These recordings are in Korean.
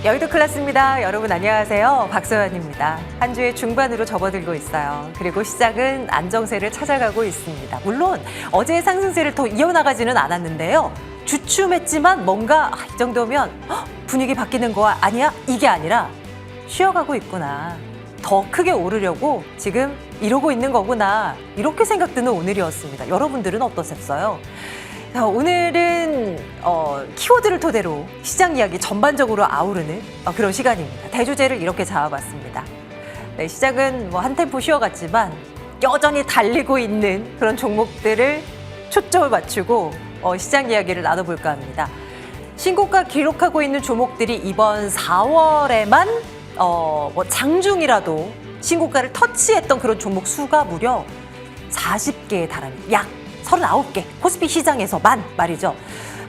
여의도 클래스입니다. 여러분 안녕하세요. 박소연입니다. 한 주의 중반으로 접어들고 있어요. 그리고 시장은 안정세를 찾아가고 있습니다. 물론 어제의 상승세를 더 이어나가지는 않았는데요. 주춤했지만 뭔가 이 정도면 분위기 바뀌는 거 아니야? 이게 아니라 쉬어가고 있구나. 더 크게 오르려고 지금 이러고 있는 거구나. 이렇게 생각드는 오늘이었습니다. 여러분들은 어떠셨어요? 자, 오늘은 키워드를 토대로 시장 이야기 전반적으로 아우르는 그런 시간입니다. 대주제를 이렇게 잡아봤습니다. 네, 시장은 한 템포 쉬어갔지만 여전히 달리고 있는 그런 종목들을 초점을 맞추고 시장 이야기를 나눠볼까 합니다. 신고가 기록하고 있는 종목들이 이번 4월에만 장중이라도 신고가를 터치했던 그런 종목 수가 무려 40개에 달합니다. 약 39개, 코스피 시장에서만 말이죠.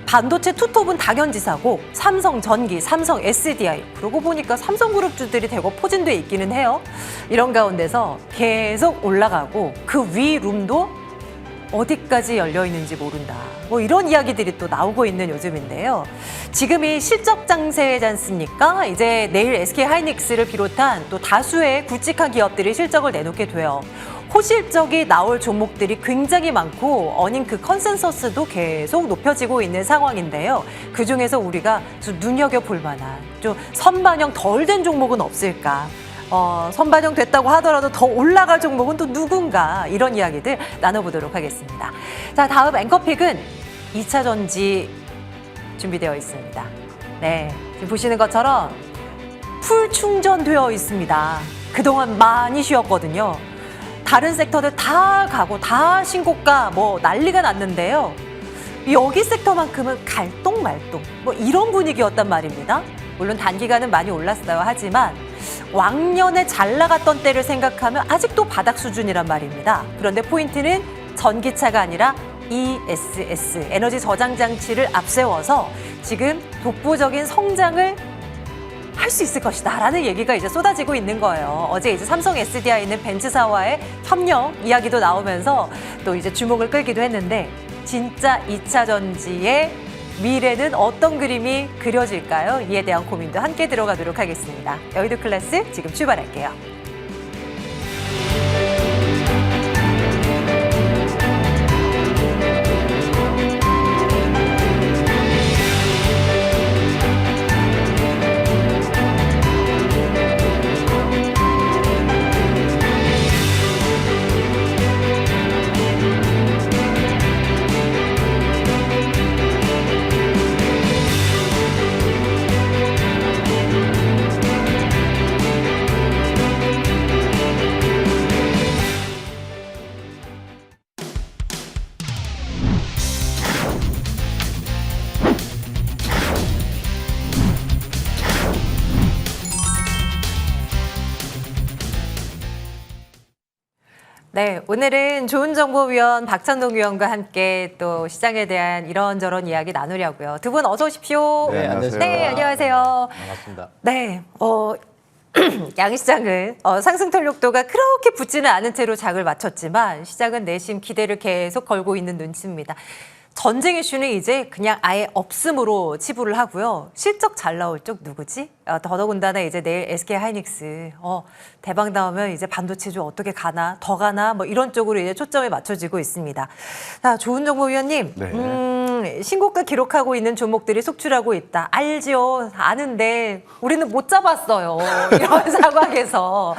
반도체 투톱은 당연지사고 삼성전기, 삼성 SDI, 그러고 보니까 삼성그룹주들이 대거 포진돼 있기는 해요. 이런 가운데서 계속 올라가고 그 위 룸도 어디까지 열려 있는지 모른다. 뭐 이런 이야기들이 또 나오고 있는 요즘인데요. 지금이 실적 장세지 않습니까? 이제 내일 SK하이닉스를 비롯한 또 다수의 굵직한 기업들이 실적을 내놓게 돼요. 호실적이 나올 종목들이 굉장히 많고 어닝 그 컨센서스도 계속 높여지고 있는 상황인데요. 그중에서 우리가 좀 눈여겨볼 만한 좀 선반영 덜 된 종목은 없을까? 선반영 됐다고 하더라도 더 올라갈 종목은 또 누군가, 이런 이야기들 나눠보도록 하겠습니다. 자, 다음 앵커픽은 2차 전지 준비되어 있습니다. 네, 지금 보시는 것처럼 풀 충전되어 있습니다. 그동안 많이 쉬었거든요. 다른 섹터들 다 가고 다 신고가 난리가 났는데요. 여기 섹터만큼은 갈똥말똥 이런 분위기였단 말입니다. 물론 단기간은 많이 올랐어요. 하지만 왕년에 잘 나갔던 때를 생각하면 아직도 바닥 수준이란 말입니다. 그런데 포인트는 전기차가 아니라 ESS, 에너지 저장 장치를 앞세워서 지금 독보적인 성장을 할 수 있을 것이다 라는 얘기가 이제 쏟아지고 있는 거예요. 어제 이제 삼성 SDI는 벤츠사와의 협력 이야기도 나오면서 또 이제 주목을 끌기도 했는데, 진짜 2차 전지의 미래는 어떤 그림이 그려질까요? 이에 대한 고민도 함께 들어가도록 하겠습니다. 여의도 클래스 지금 출발할게요. 네, 오늘은 좋은정보위원 박찬동 위원과 함께 또 시장에 대한 이런저런 이야기 나누려고요. 두 분 어서 오십시오. 네, 안녕하세요. 네, 안녕하세요. 반갑습니다. 네, 양시장은 상승 탄력도가 그렇게 붙지는 않은 채로 장을 마쳤지만 시장은 내심 기대를 계속 걸고 있는 눈치입니다. 전쟁 이슈는 이제 그냥 아예 없음으로 치부를 하고요. 실적 잘 나올 쪽 누구지? 더더군다나 이제 내일 SK하이닉스 대박 나오면 이제 반도체주 어떻게 가나, 더 가나 이런 쪽으로 이제 초점이 맞춰지고 있습니다. 자, 좋은정보위원님, 네. 신고가 기록하고 있는 종목들이 속출하고 있다. 알죠, 아는데 우리는 못 잡았어요. 이런 상황에서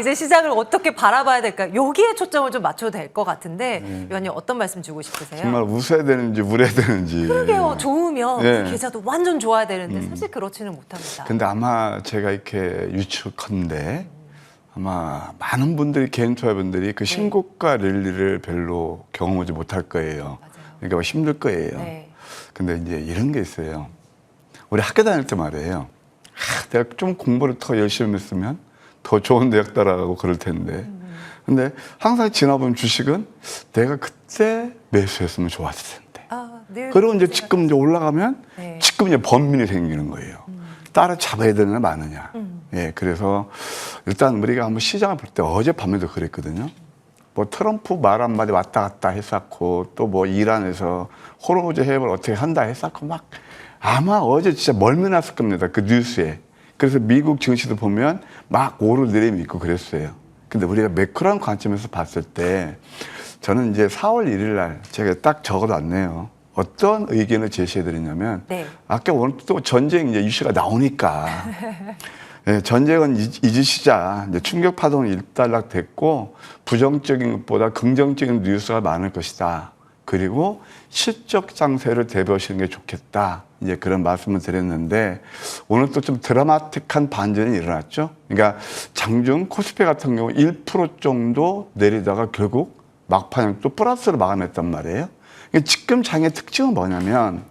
이제 시장을 어떻게 바라봐야 될까? 여기에 초점을 좀 맞춰도 될 것 같은데 위원님 어떤 말씀 주고 싶으세요? 정말 웃어야 되는지 울어야 되는지. 그러게요. 좋으면 네. 그 계좌도 완전 좋아야 되는데 사실 그렇지는 못합니다. 근데 아마 제가 이렇게 유축컨대 아마 많은 분들이, 개인 투자분들이 그 신고가 랠리를 별로 경험하지 못할 거예요. 맞아요. 그러니까 힘들 거예요. 네. 근데 이제 이런 게 있어요. 우리 학교 다닐 때 말이에요. 내가 좀 공부를 더 열심히 했으면 더 좋은 대학 따라가고 그럴 텐데. 근데 항상 지나본 주식은 내가 그때 매수했으면 좋았을 텐데. 늘 그리고 이제 지금 이제 올라가면 네. 지금 이제 번민이 생기는 거예요. 따라잡아야 되는 게 많으냐. 예, 그래서 일단 우리가 한번 시장을 볼 때 어젯밤에도 그랬거든요. 트럼프 말 한마디 왔다 갔다 했었고, 또 이란에서 호르무즈 해협을 어떻게 한다 했었고, 아마 어제 진짜 멀미 났을 겁니다. 그 뉴스에. 그래서 미국 증시도 보면 막 오르내림이 있고 그랬어요. 근데 우리가 매크로한 관점에서 봤을 때 저는 이제 4월 1일 날 제가 딱 적어놨네요. 어떤 의견을 제시해드리냐면 네. 아까 오늘 또 전쟁 이제 이슈가 나오니까 네, 전쟁은 잊으시자. 이제 충격 파동이 일단락됐고 부정적인 것보다 긍정적인 뉴스가 많을 것이다. 그리고 실적 장세를 대비하시는 게 좋겠다. 이제 그런 말씀을 드렸는데 오늘 또 좀 드라마틱한 반전이 일어났죠. 그러니까 장중 코스피 같은 경우 1% 정도 내리다가 결국 막판에 또 플러스로 마감했단 말이에요. 그러니까 지금 장의 특징은 뭐냐면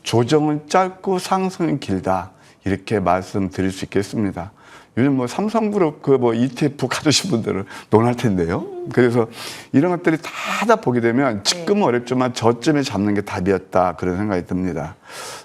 조정은 짧고 상승은 길다. 이렇게 말씀드릴 수 있겠습니다. 요즘 뭐 삼성그룹 그 뭐 ETF 가지신 분들은 논할 텐데요. 그래서 이런 것들이 다 보게 되면 지금은 어렵지만 저점에 잡는 게 답이었다. 그런 생각이 듭니다.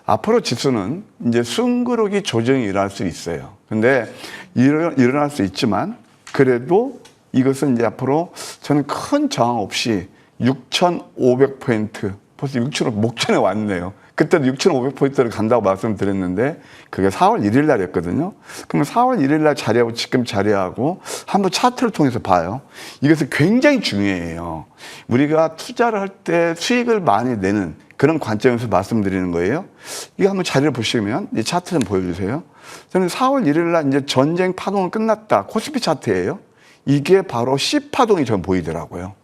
앞으로 지수는 이제 숨고르기 조정이 일어날 수 있어요. 근데 일어날 수 있지만 그래도 이것은 이제 앞으로 저는 큰 저항 없이 6,500포인트 벌써 6,500 목전에 왔네요. 그때도 6,500포인트를 간다고 말씀드렸는데 그게 4월 1일 날이었거든요. 그러면 4월 1일 날 자리하고 지금 자리하고 한번 차트를 통해서 봐요. 이것은 굉장히 중요해요. 우리가 투자를 할 때 수익을 많이 내는 그런 관점에서 말씀드리는 거예요. 이거 한번 자리를 보시면 이 차트 좀 보여주세요. 저는 4월 1일 날 이제 전쟁 파동은 끝났다. 코스피 차트예요. 이게 바로 C파동이 전 보이더라고요.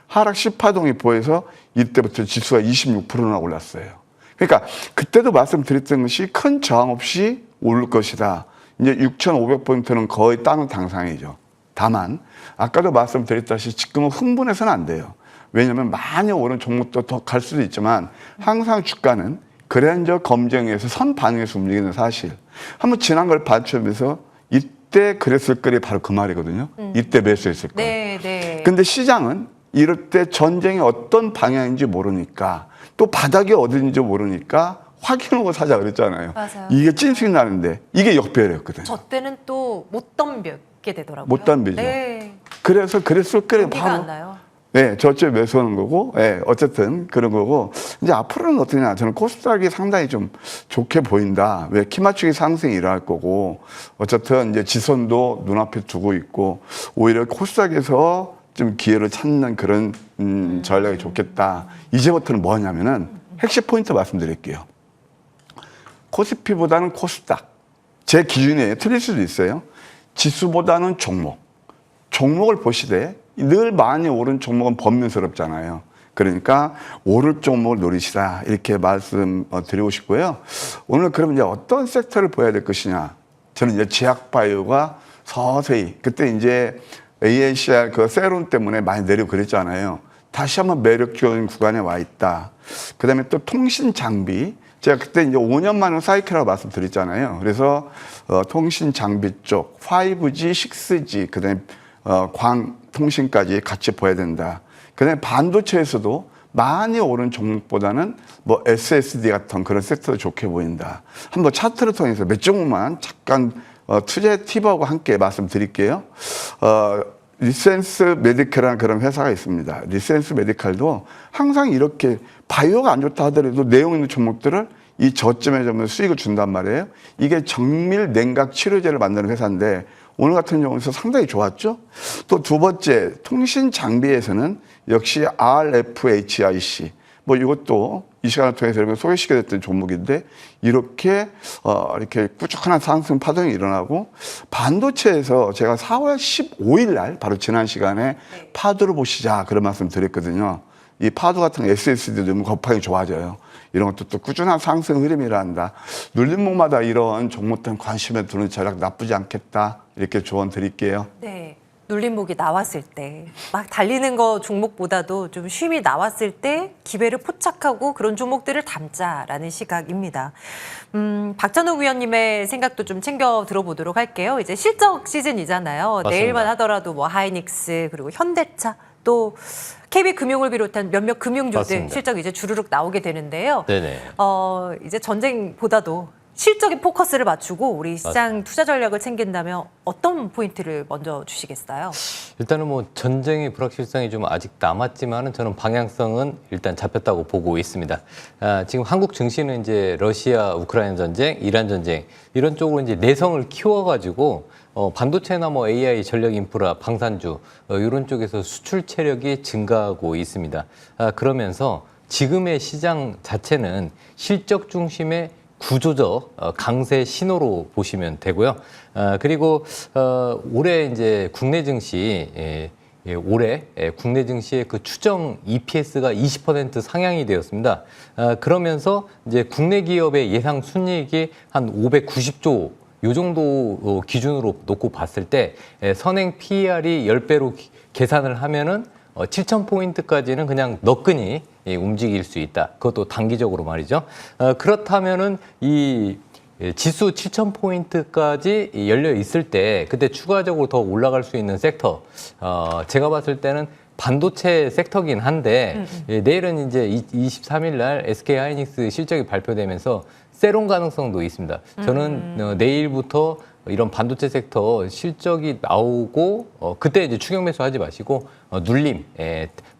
하락 C파동이 보여서 이때부터 지수가 26%나 올랐어요. 그러니까 그때도 말씀드렸던 것이 큰 저항 없이 오를 것이다. 이제 6,500포인트는 거의 땅은 당상이죠. 다만 아까도 말씀드렸다시피 지금은 흥분해서는 안 돼요. 왜냐하면 많이 오른 종목도 더 갈 수도 있지만 항상 주가는 그랜저 검증에서 선 반응해서 움직이는 사실. 한번 지난 걸 받쳐면서 이때 그랬을 거리 바로 그 말이거든요. 이때 매수했을 거예요. 네, 네. 근데 시장은 이럴 때 전쟁이 어떤 방향인지 모르니까 또 바닥이 어딘지 모르니까 확인하고 사자 그랬잖아요. 맞아요. 이게 찐수익 나는데 이게 역배열이었거든요. 저 때는 또 못 덤비게 되더라고요. 못 덤비죠. 네. 그래서 그랬을 거리 용기가 바로 안 나요. 네, 저쪽에 매수하는 거고, 네, 어쨌든 그런 거고, 이제 앞으로는 어떠냐. 저는 코스닥이 상당히 좀 좋게 보인다. 왜 키 맞추기 상승이 일어날 거고, 어쨌든 이제 지선도 눈앞에 두고 있고, 오히려 코스닥에서 좀 기회를 찾는 그런 전략이 좋겠다. 이제부터는 뭐냐면은 핵심 포인트 말씀드릴게요. 코스피보다는 코스닥. 제 기준이에요. 틀릴 수도 있어요. 지수보다는 종목을 보시되 늘 많이 오른 종목은 번민스럽잖아요. 그러니까 오를 종목을 노리시라 이렇게 말씀드리고 싶고요. 오늘 그럼 이제 어떤 섹터를 보여야 될 것이냐. 저는 이제 제약바이오가 서서히 그때 이제 AACR 그 세론 때문에 많이 내리고 그랬잖아요. 다시 한번 매력적인 구간에 와 있다. 그다음에 또 통신 장비. 제가 그때 이제 5년 만에 사이클이라고 말씀드렸잖아요. 그래서 통신 장비 쪽 5G, 6G 그다음에 광통신까지 같이 봐야 된다. 그다음에 반도체에서도 많이 오른 종목보다는 뭐 SSD 같은 그런 섹터도 좋게 보인다. 한번 차트를 통해서 몇 종목만 잠깐 투자 팁하고 함께 말씀드릴게요. 리센스 메디칼이라는 그런 회사가 있습니다. 리센스 메디칼도 항상 이렇게 바이오가 안 좋다 하더라도 내용 있는 종목들을 이 저점에 좀 수익을 준단 말이에요. 이게 정밀 냉각 치료제를 만드는 회사인데 오늘 같은 경우는 상당히 좋았죠. 또 두 번째 통신 장비에서는 역시 RFHIC 뭐 이것도 이 시간을 통해서 여러분 소개시켜드렸던 종목인데 이렇게 꾸준한 상승 파동이 일어나고 반도체에서 제가 4월 15일 날 바로 지난 시간에 파도를 보시자 그런 말씀 드렸거든요. 이 파도 같은 SSD도 너무 거판이 좋아져요. 이런 것도 또 꾸준한 상승 흐름이 일어난다. 눌림목마다 이런 종목들 관심에 두는 전략 나쁘지 않겠다. 이렇게 조언 드릴게요. 네. 눌림목이 나왔을 때 막 달리는 거 종목보다도 좀 쉼이 나왔을 때 기회를 포착하고 그런 종목들을 담자라는 시각입니다. 박찬욱 위원님의 생각도 좀 챙겨 들어보도록 할게요. 이제 실적 시즌이잖아요. 맞습니다. 내일만 하더라도 뭐 하이닉스 그리고 현대차 또 KB금융을 비롯한 몇몇 금융주들 맞습니다. 실적 이제 주르륵 나오게 되는데요. 네네. 이제 전쟁보다도 실적에 포커스를 맞추고 우리 시장 투자 전략을 챙긴다면 어떤 포인트를 먼저 주시겠어요? 일단은 뭐 전쟁의 불확실성이 좀 아직 남았지만은 저는 방향성은 일단 잡혔다고 보고 있습니다. 지금 한국 증시는 이제 러시아, 우크라이나 전쟁, 이란 전쟁 이런 쪽으로 이제 내성을 키워가지고 반도체나 뭐 AI, 전력 인프라, 방산주 이런 쪽에서 수출 체력이 증가하고 있습니다. 그러면서 지금의 시장 자체는 실적 중심의 구조적 강세 신호로 보시면 되고요. 그리고 올해 이제 국내 증시 올해 국내 증시의 그 추정 EPS가 20% 상향이 되었습니다. 그러면서 이제 국내 기업의 예상 순이익이 한 590조 요 정도 기준으로 놓고 봤을 때 선행 PER이 10배로 계산을 하면은 7,000포인트까지는 그냥 너끈히 움직일 수 있다. 그것도 단기적으로 말이죠. 그렇다면은 이 지수 7,000포인트까지 열려 있을 때 그때 추가적으로 더 올라갈 수 있는 섹터, 제가 봤을 때는 반도체 섹터긴 한데 내일은 이제 23일 날 SK 하이닉스 실적이 발표되면서 세론 가능성도 있습니다. 저는 내일부터 이런 반도체 섹터 실적이 나오고 그때 이제 추격 매수하지 마시고 눌림,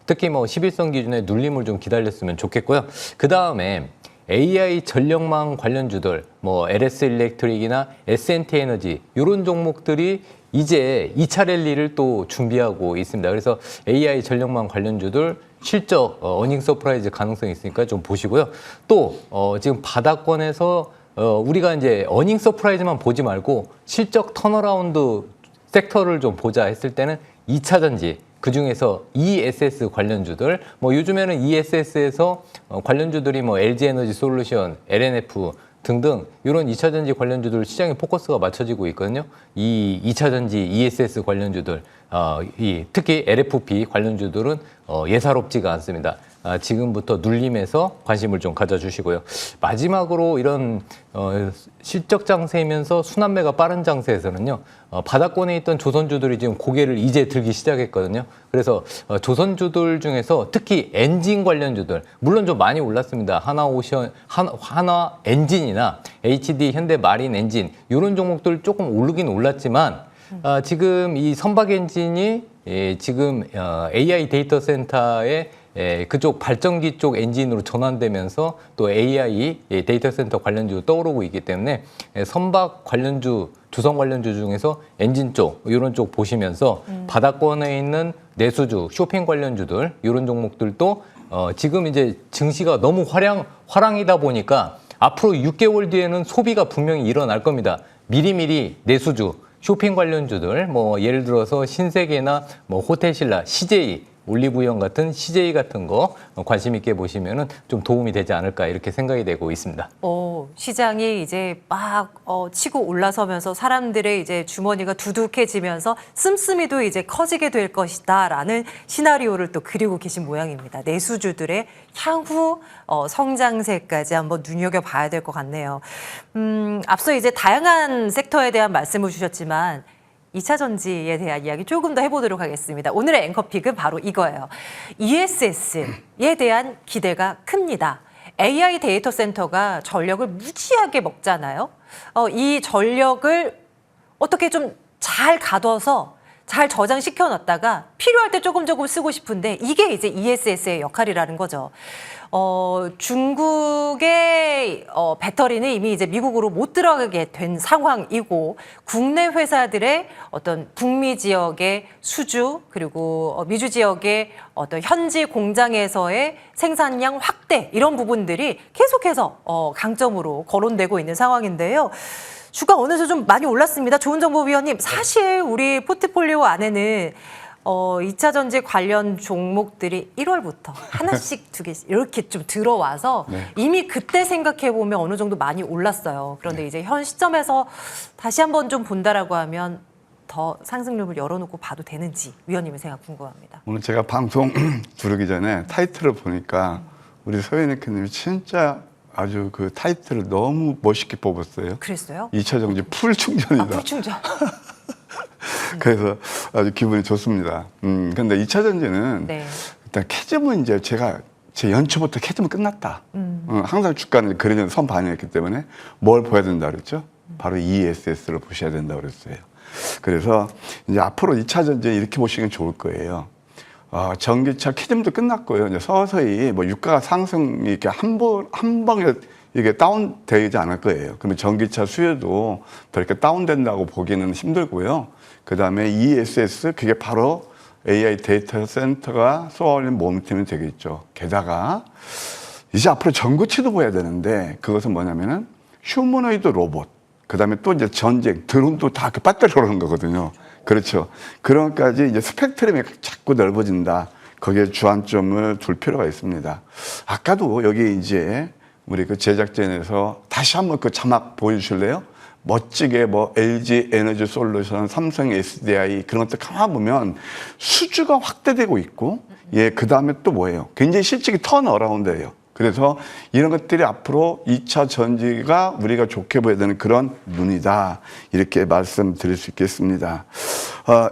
특히 뭐 11선 기준에 눌림을 좀 기다렸으면 좋겠고요. 그 다음에 AI 전력망 관련주들, 뭐 LS 일렉트릭이나 S&T 에너지 이런 종목들이 이제 2차 랠리를 또 준비하고 있습니다. 그래서 AI 전력망 관련주들 실적 어닝 서프라이즈 가능성이 있으니까 좀 보시고요. 또 지금 바닥권에서 우리가 이제 어닝 서프라이즈만 보지 말고 실적 턴어라운드 섹터를 좀 보자 했을 때는 2차 전지, 그중에서 ESS 관련주들, 뭐 요즘에는 ESS에서 관련주들이 뭐 LG 에너지 솔루션, LNF 등등 이런 2차 전지 관련주들 시장에 포커스가 맞춰지고 있거든요. 이 2차 전지 ESS 관련주들, 특히 LFP 관련주들은 예사롭지가 않습니다. 지금부터 눌림에서 관심을 좀 가져주시고요. 마지막으로 이런 실적 장세이면서 순환매가 빠른 장세에서는요. 바닥권에 있던 조선주들이 지금 고개를 이제 들기 시작했거든요. 그래서 조선주들 중에서 특히 엔진 관련주들, 물론 좀 많이 올랐습니다. 하나 엔진이나 HD 현대 마린 엔진 이런 종목들 조금 오르긴 올랐지만 지금 이 선박 엔진이 지금 AI 데이터 센터에 그쪽 발전기 쪽 엔진으로 전환되면서 또 AI 데이터 센터 관련주 떠오르고 있기 때문에 선박 관련주, 주성 관련주 중에서 엔진 쪽 이런 쪽 보시면서 바닥권에 있는 내수주, 쇼핑 관련주들 이런 종목들도 지금 이제 증시가 너무 화랑이다 보니까 앞으로 6개월 뒤에는 소비가 분명히 일어날 겁니다. 미리미리 내수주, 쇼핑 관련주들, 뭐 예를 들어서 신세계나 뭐 호텔신라, CJ, 올리브영 같은 CJ 같은 거 관심 있게 보시면은 좀 도움이 되지 않을까 이렇게 생각이 되고 있습니다. 시장이 이제 막 치고 올라서면서 사람들의 이제 주머니가 두둑해지면서 씀씀이도 이제 커지게 될 것이다라는 시나리오를 또 그리고 계신 모양입니다. 내수주들의 향후 성장세까지 한번 눈여겨봐야 될 것 같네요. 앞서 이제 다양한 섹터에 대한 말씀을 주셨지만 2차 전지에 대한 이야기 조금 더 해보도록 하겠습니다. 오늘의 앵커픽은 바로 이거예요. ESS에 대한 기대가 큽니다. AI 데이터 센터가 전력을 무지하게 먹잖아요. 이 전력을 어떻게 좀 잘 가둬서 잘 저장시켜 놨다가 필요할 때 조금 쓰고 싶은데 이게 이제 ESS의 역할이라는 거죠. 중국의 배터리는 이미 이제 미국으로 못 들어가게 된 상황이고 국내 회사들의 어떤 북미 지역의 수주 그리고 미주 지역의 어떤 현지 공장에서의 생산량 확대 이런 부분들이 계속해서 강점으로 거론되고 있는 상황인데요. 주가 어느새 좀 많이 올랐습니다. 좋은정보위원님, 사실 우리 포트폴리오 안에는 2차 전지 관련 종목들이 1월부터 하나씩 두 개씩 이렇게 좀 들어와서 이미 그때 생각해보면 어느 정도 많이 올랐어요. 그런데 이제 현 시점에서 다시 한번 좀 본다라고 하면 더 상승률을 열어놓고 봐도 되는지 위원님의 생각 궁금합니다. 오늘 제가 방송 들어오기 전에 타이틀을 보니까 우리 서현익님이 진짜 아주 그 타이틀을 너무 멋있게 뽑았어요. 그랬어요? 2차 전지 풀 충전이다. 풀 충전. 그래서 아주 기분이 좋습니다. 근데 2차 전지는 일단 캐즘은 이제 제 연초부터 캐즘은 끝났다. 항상 주가는 그러는 선 반영했기 때문에 뭘 보여야 된다 그랬죠? 바로 ESS를 보셔야 된다 그랬어요. 그래서 이제 앞으로 2차 전쟁 이렇게 보시면 좋을 거예요. 전기차 키즘도 끝났고요. 이제 서서히 뭐 유가가 상승이 이렇게 한 방에 이게 다운되지 않을 거예요. 그러면 전기차 수요도 더 이렇게 다운된다고 보기는 힘들고요. 그 다음에 ESS, 그게 바로 AI 데이터 센터가 쏘아올린 모멘텀이 되겠죠. 게다가 이제 앞으로 전구치도 보야 되는데 그것은 뭐냐면은 휴머노이드 로봇, 그 다음에 또 이제 전쟁, 드론도 다 그 배터리로 오는 거거든요. 그렇죠. 그런 것까지 이제 스펙트럼이 자꾸 넓어진다. 거기에 주안점을 둘 필요가 있습니다. 아까도 여기 이제 우리 그 제작진에서 다시 한번 그 자막 보여주실래요? 멋지게 뭐 LG 에너지 솔루션, 삼성 SDI 그런 것들 가만 보면 수주가 확대되고 있고, 예, 그 다음에 또 뭐예요? 굉장히 실적이 턴어라운드예요. 그래서 이런 것들이 앞으로 2차 전지가 우리가 좋게 보여야 되는 그런 눈이다. 이렇게 말씀드릴 수 있겠습니다.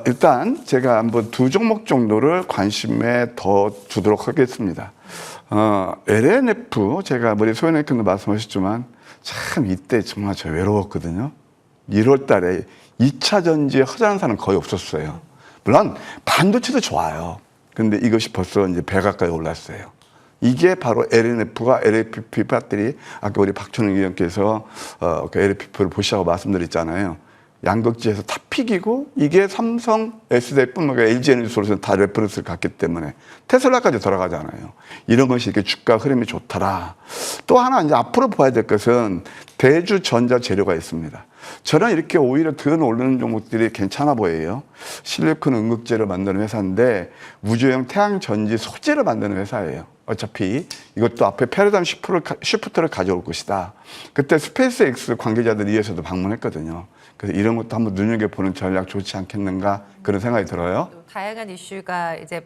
일단 제가 한번 두 종목 정도를 관심에 더 두도록 하겠습니다. LNF, 제가 우리 소연님께도 말씀하셨지만 참 이때 정말 저 외로웠거든요. 1월 달에 2차 전지에 허전한 사람 거의 없었어요. 물론 반도체도 좋아요. 근데 이것이 벌써 이제 배 가까이 올랐어요. 이게 바로 LNF가 LFP 배터리, 아까 우리 박준영 의원께서 그 LFP를 보시라고 말씀드렸잖아요. 양극재에서 탑픽이고, 이게 삼성, SDI뿐만 아니라 LG 에너지 솔루션 다 레퍼런스를 갖기 때문에 테슬라까지 돌아가잖아요. 이런 것이 이렇게 주가 흐름이 좋더라. 또 하나 이제 앞으로 봐야 될 것은 대주 전자 재료가 있습니다. 저는 이렇게 오히려 더 오르는 종목들이 괜찮아 보여요. 실리콘 응급제를 만드는 회사인데 우주형 태양 전지 소재를 만드는 회사예요. 어차피 이것도 앞에 패러다임 시프트를 가져올 것이다. 그때 스페이스 X 관계자들이 이에서도 방문했거든요. 그래서 이런 것도 한번 눈여겨보는 전략 좋지 않겠는가 그런 생각이 들어요. 다양한 이슈가 이제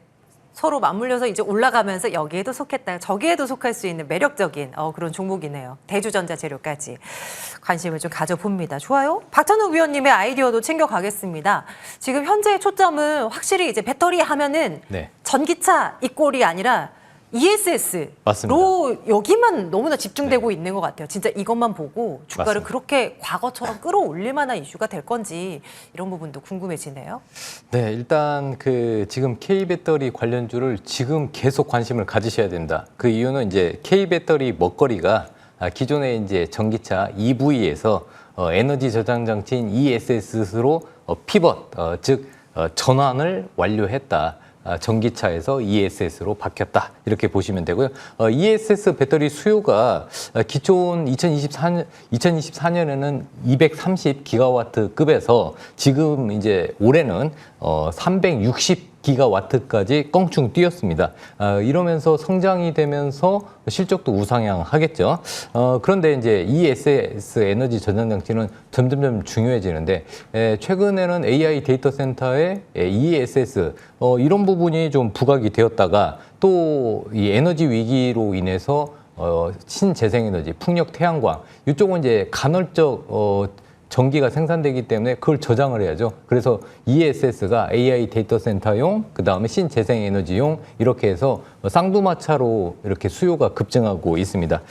서로 맞물려서 이제 올라가면서 여기에도 속했다, 저기에도 속할 수 있는 매력적인 그런 종목이네요. 대주전자 재료까지 관심을 좀 가져봅니다. 좋아요. 박찬욱 위원님의 아이디어도 챙겨가겠습니다. 지금 현재의 초점은 확실히 이제 배터리 하면은 네. 전기차 이 꼴이 아니라 ESS로 맞습니다. 여기만 너무나 집중되고 있는 것 같아요. 진짜 이것만 보고 주가를 맞습니다. 그렇게 과거처럼 끌어올릴 만한 이슈가 될 건지 이런 부분도 궁금해지네요. 네, 일단 그 지금 K 배터리 관련주를 지금 계속 관심을 가지셔야 된다. 그 이유는 이제 K 배터리 먹거리가 기존의 이제 전기차 EV에서 에너지 저장 장치인 ESS로 피벗, 즉 전환을 완료했다. 전기차에서 ESS로 바뀌었다. 이렇게 보시면 되고요. ESS 배터리 수요가 기존 2024년에는 230기가와트급에서 지금 이제 올해는 360기가와트까지 껑충 뛰었습니다. 이러면서 성장이 되면서 실적도 우상향하겠죠. 그런데 이제 ESS 에너지 저장 장치는 점점 중요해지는데 최근에는 AI 데이터 센터의 ESS 이런 부분이 좀 부각이 되었다가 또 이 에너지 위기로 인해서 신재생에너지, 풍력, 태양광 이쪽은 이제 간헐적 전기가 생산되기 때문에 그걸 저장을 해야죠. 그래서 ESS가 AI 데이터 센터용, 그 다음에 신재생에너지용 이렇게 해서 쌍두마차로 이렇게 수요가 급증하고 있습니다.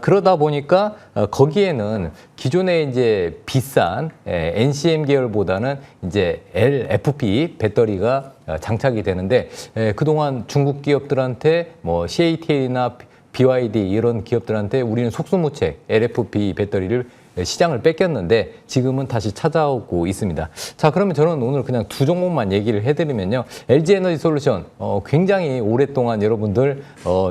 그러다 보니까 거기에는 기존에 이제 비싼 NCM 계열보다는 이제 LFP 배터리가 장착이 되는데 그동안 중국 기업들한테 뭐 CATL이나 BYD 이런 기업들한테 우리는 속수무책 LFP 배터리를 시장을 뺏겼는데 지금은 다시 찾아오고 있습니다. 자, 그러면 저는 오늘 그냥 두 종목만 얘기를 해드리면요. LG 에너지 솔루션 굉장히 오랫동안 여러분들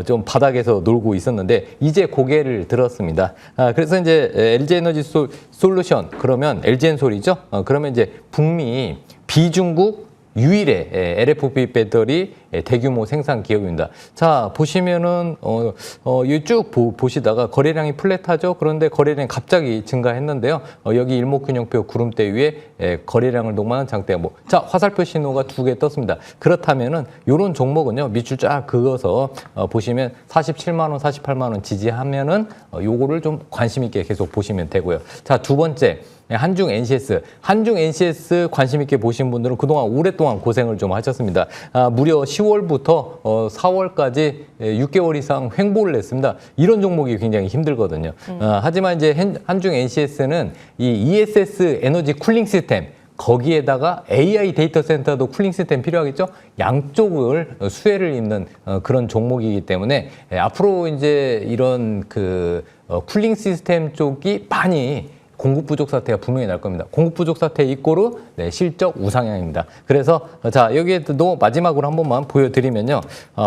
좀 바닥에서 놀고 있었는데 이제 고개를 들었습니다. 그래서 이제 LG 에너지 솔루션 그러면 LG엔솔이죠. 그러면 이제 북미 비중국 유일의 LFP 배터리 대규모 생산 기업입니다. 자, 보시면은 쭉 보시다가 거래량이 플랫하죠. 그런데 거래량이 갑자기 증가했는데요. 여기 일목균형표 구름대 위에 거래량을 녹만한 장대. 자, 화살표 신호가 두 개 떴습니다. 그렇다면은 이런 종목은요 밑줄 쫙 그어서 보시면 47만 원, 48만 원 지지하면은 요거를 좀 관심 있게 계속 보시면 되고요. 자, 두 번째. 한중 NCS. 한중 NCS 관심 있게 보신 분들은 그동안 오랫동안 고생을 좀 하셨습니다. 무려 10월부터 4월까지 6개월 이상 횡보를 냈습니다. 이런 종목이 굉장히 힘들거든요. 하지만 이제 한중 NCS는 이 ESS 에너지 쿨링 시스템 거기에다가 AI 데이터 센터도 쿨링 시스템 필요하겠죠? 양쪽을 수혜를 입는 그런 종목이기 때문에 앞으로 이제 이런 쿨링 시스템 쪽이 많이 공급 부족 사태가 분명히 날 겁니다. 공급 부족 사태 이꼬르 실적 우상향입니다. 그래서 자 여기에도 마지막으로 한 번만 보여드리면요.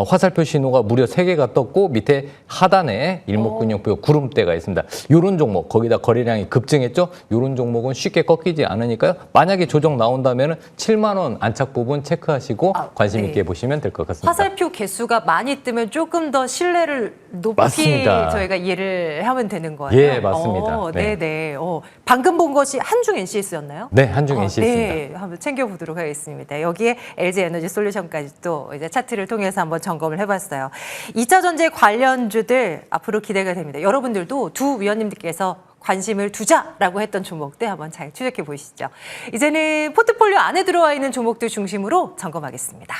화살표 신호가 무려 3개가 떴고 밑에 하단에 일목균형표 구름대가 있습니다. 이런 종목 거기다 거래량이 급증했죠. 이런 종목은 쉽게 꺾이지 않으니까요. 만약에 조정 나온다면 7만 원 안착 부분 체크하시고 관심 있게 보시면 될 것 같습니다. 화살표 개수가 많이 뜨면 조금 더 신뢰를 높이 맞습니다. 저희가 이해를 하면 되는 거예요. 예, 맞습니다. 네. 네네. 방금 본 것이 한중 NCS였나요? 네, 한중 NC였습니다. 네, 한번 챙겨보도록 하겠습니다. 여기에 LG 에너지 솔루션까지 또 이제 차트를 통해서 한번 점검을 해봤어요. 2차 전지 관련주들 앞으로 기대가 됩니다. 여러분들도 두 위원님들께서 관심을 두자라고 했던 종목들 한번 잘 추적해 보시죠. 이제는 포트폴리오 안에 들어와 있는 종목들 중심으로 점검하겠습니다.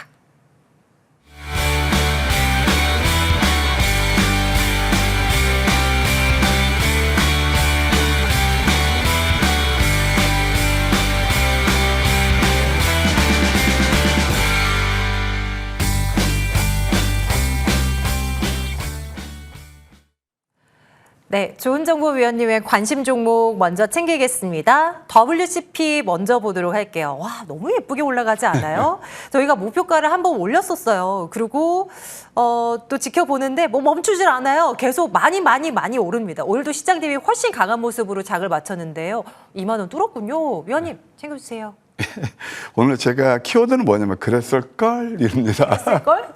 네, 좋은정보위원님의 관심 종목 먼저 챙기겠습니다. WCP 먼저 보도록 할게요. 와, 너무 예쁘게 올라가지 않아요? 저희가 목표가를 한번 올렸었어요. 그리고 또 지켜보는데 뭐 멈추질 않아요. 계속 많이 오릅니다. 오늘도 시장 대비 훨씬 강한 모습으로 장을 마쳤는데요. 2만 원 뚫었군요. 위원님 챙겨주세요. 오늘 제가 키워드는 뭐냐면 그랬을걸 이럽니다. 쓸걸?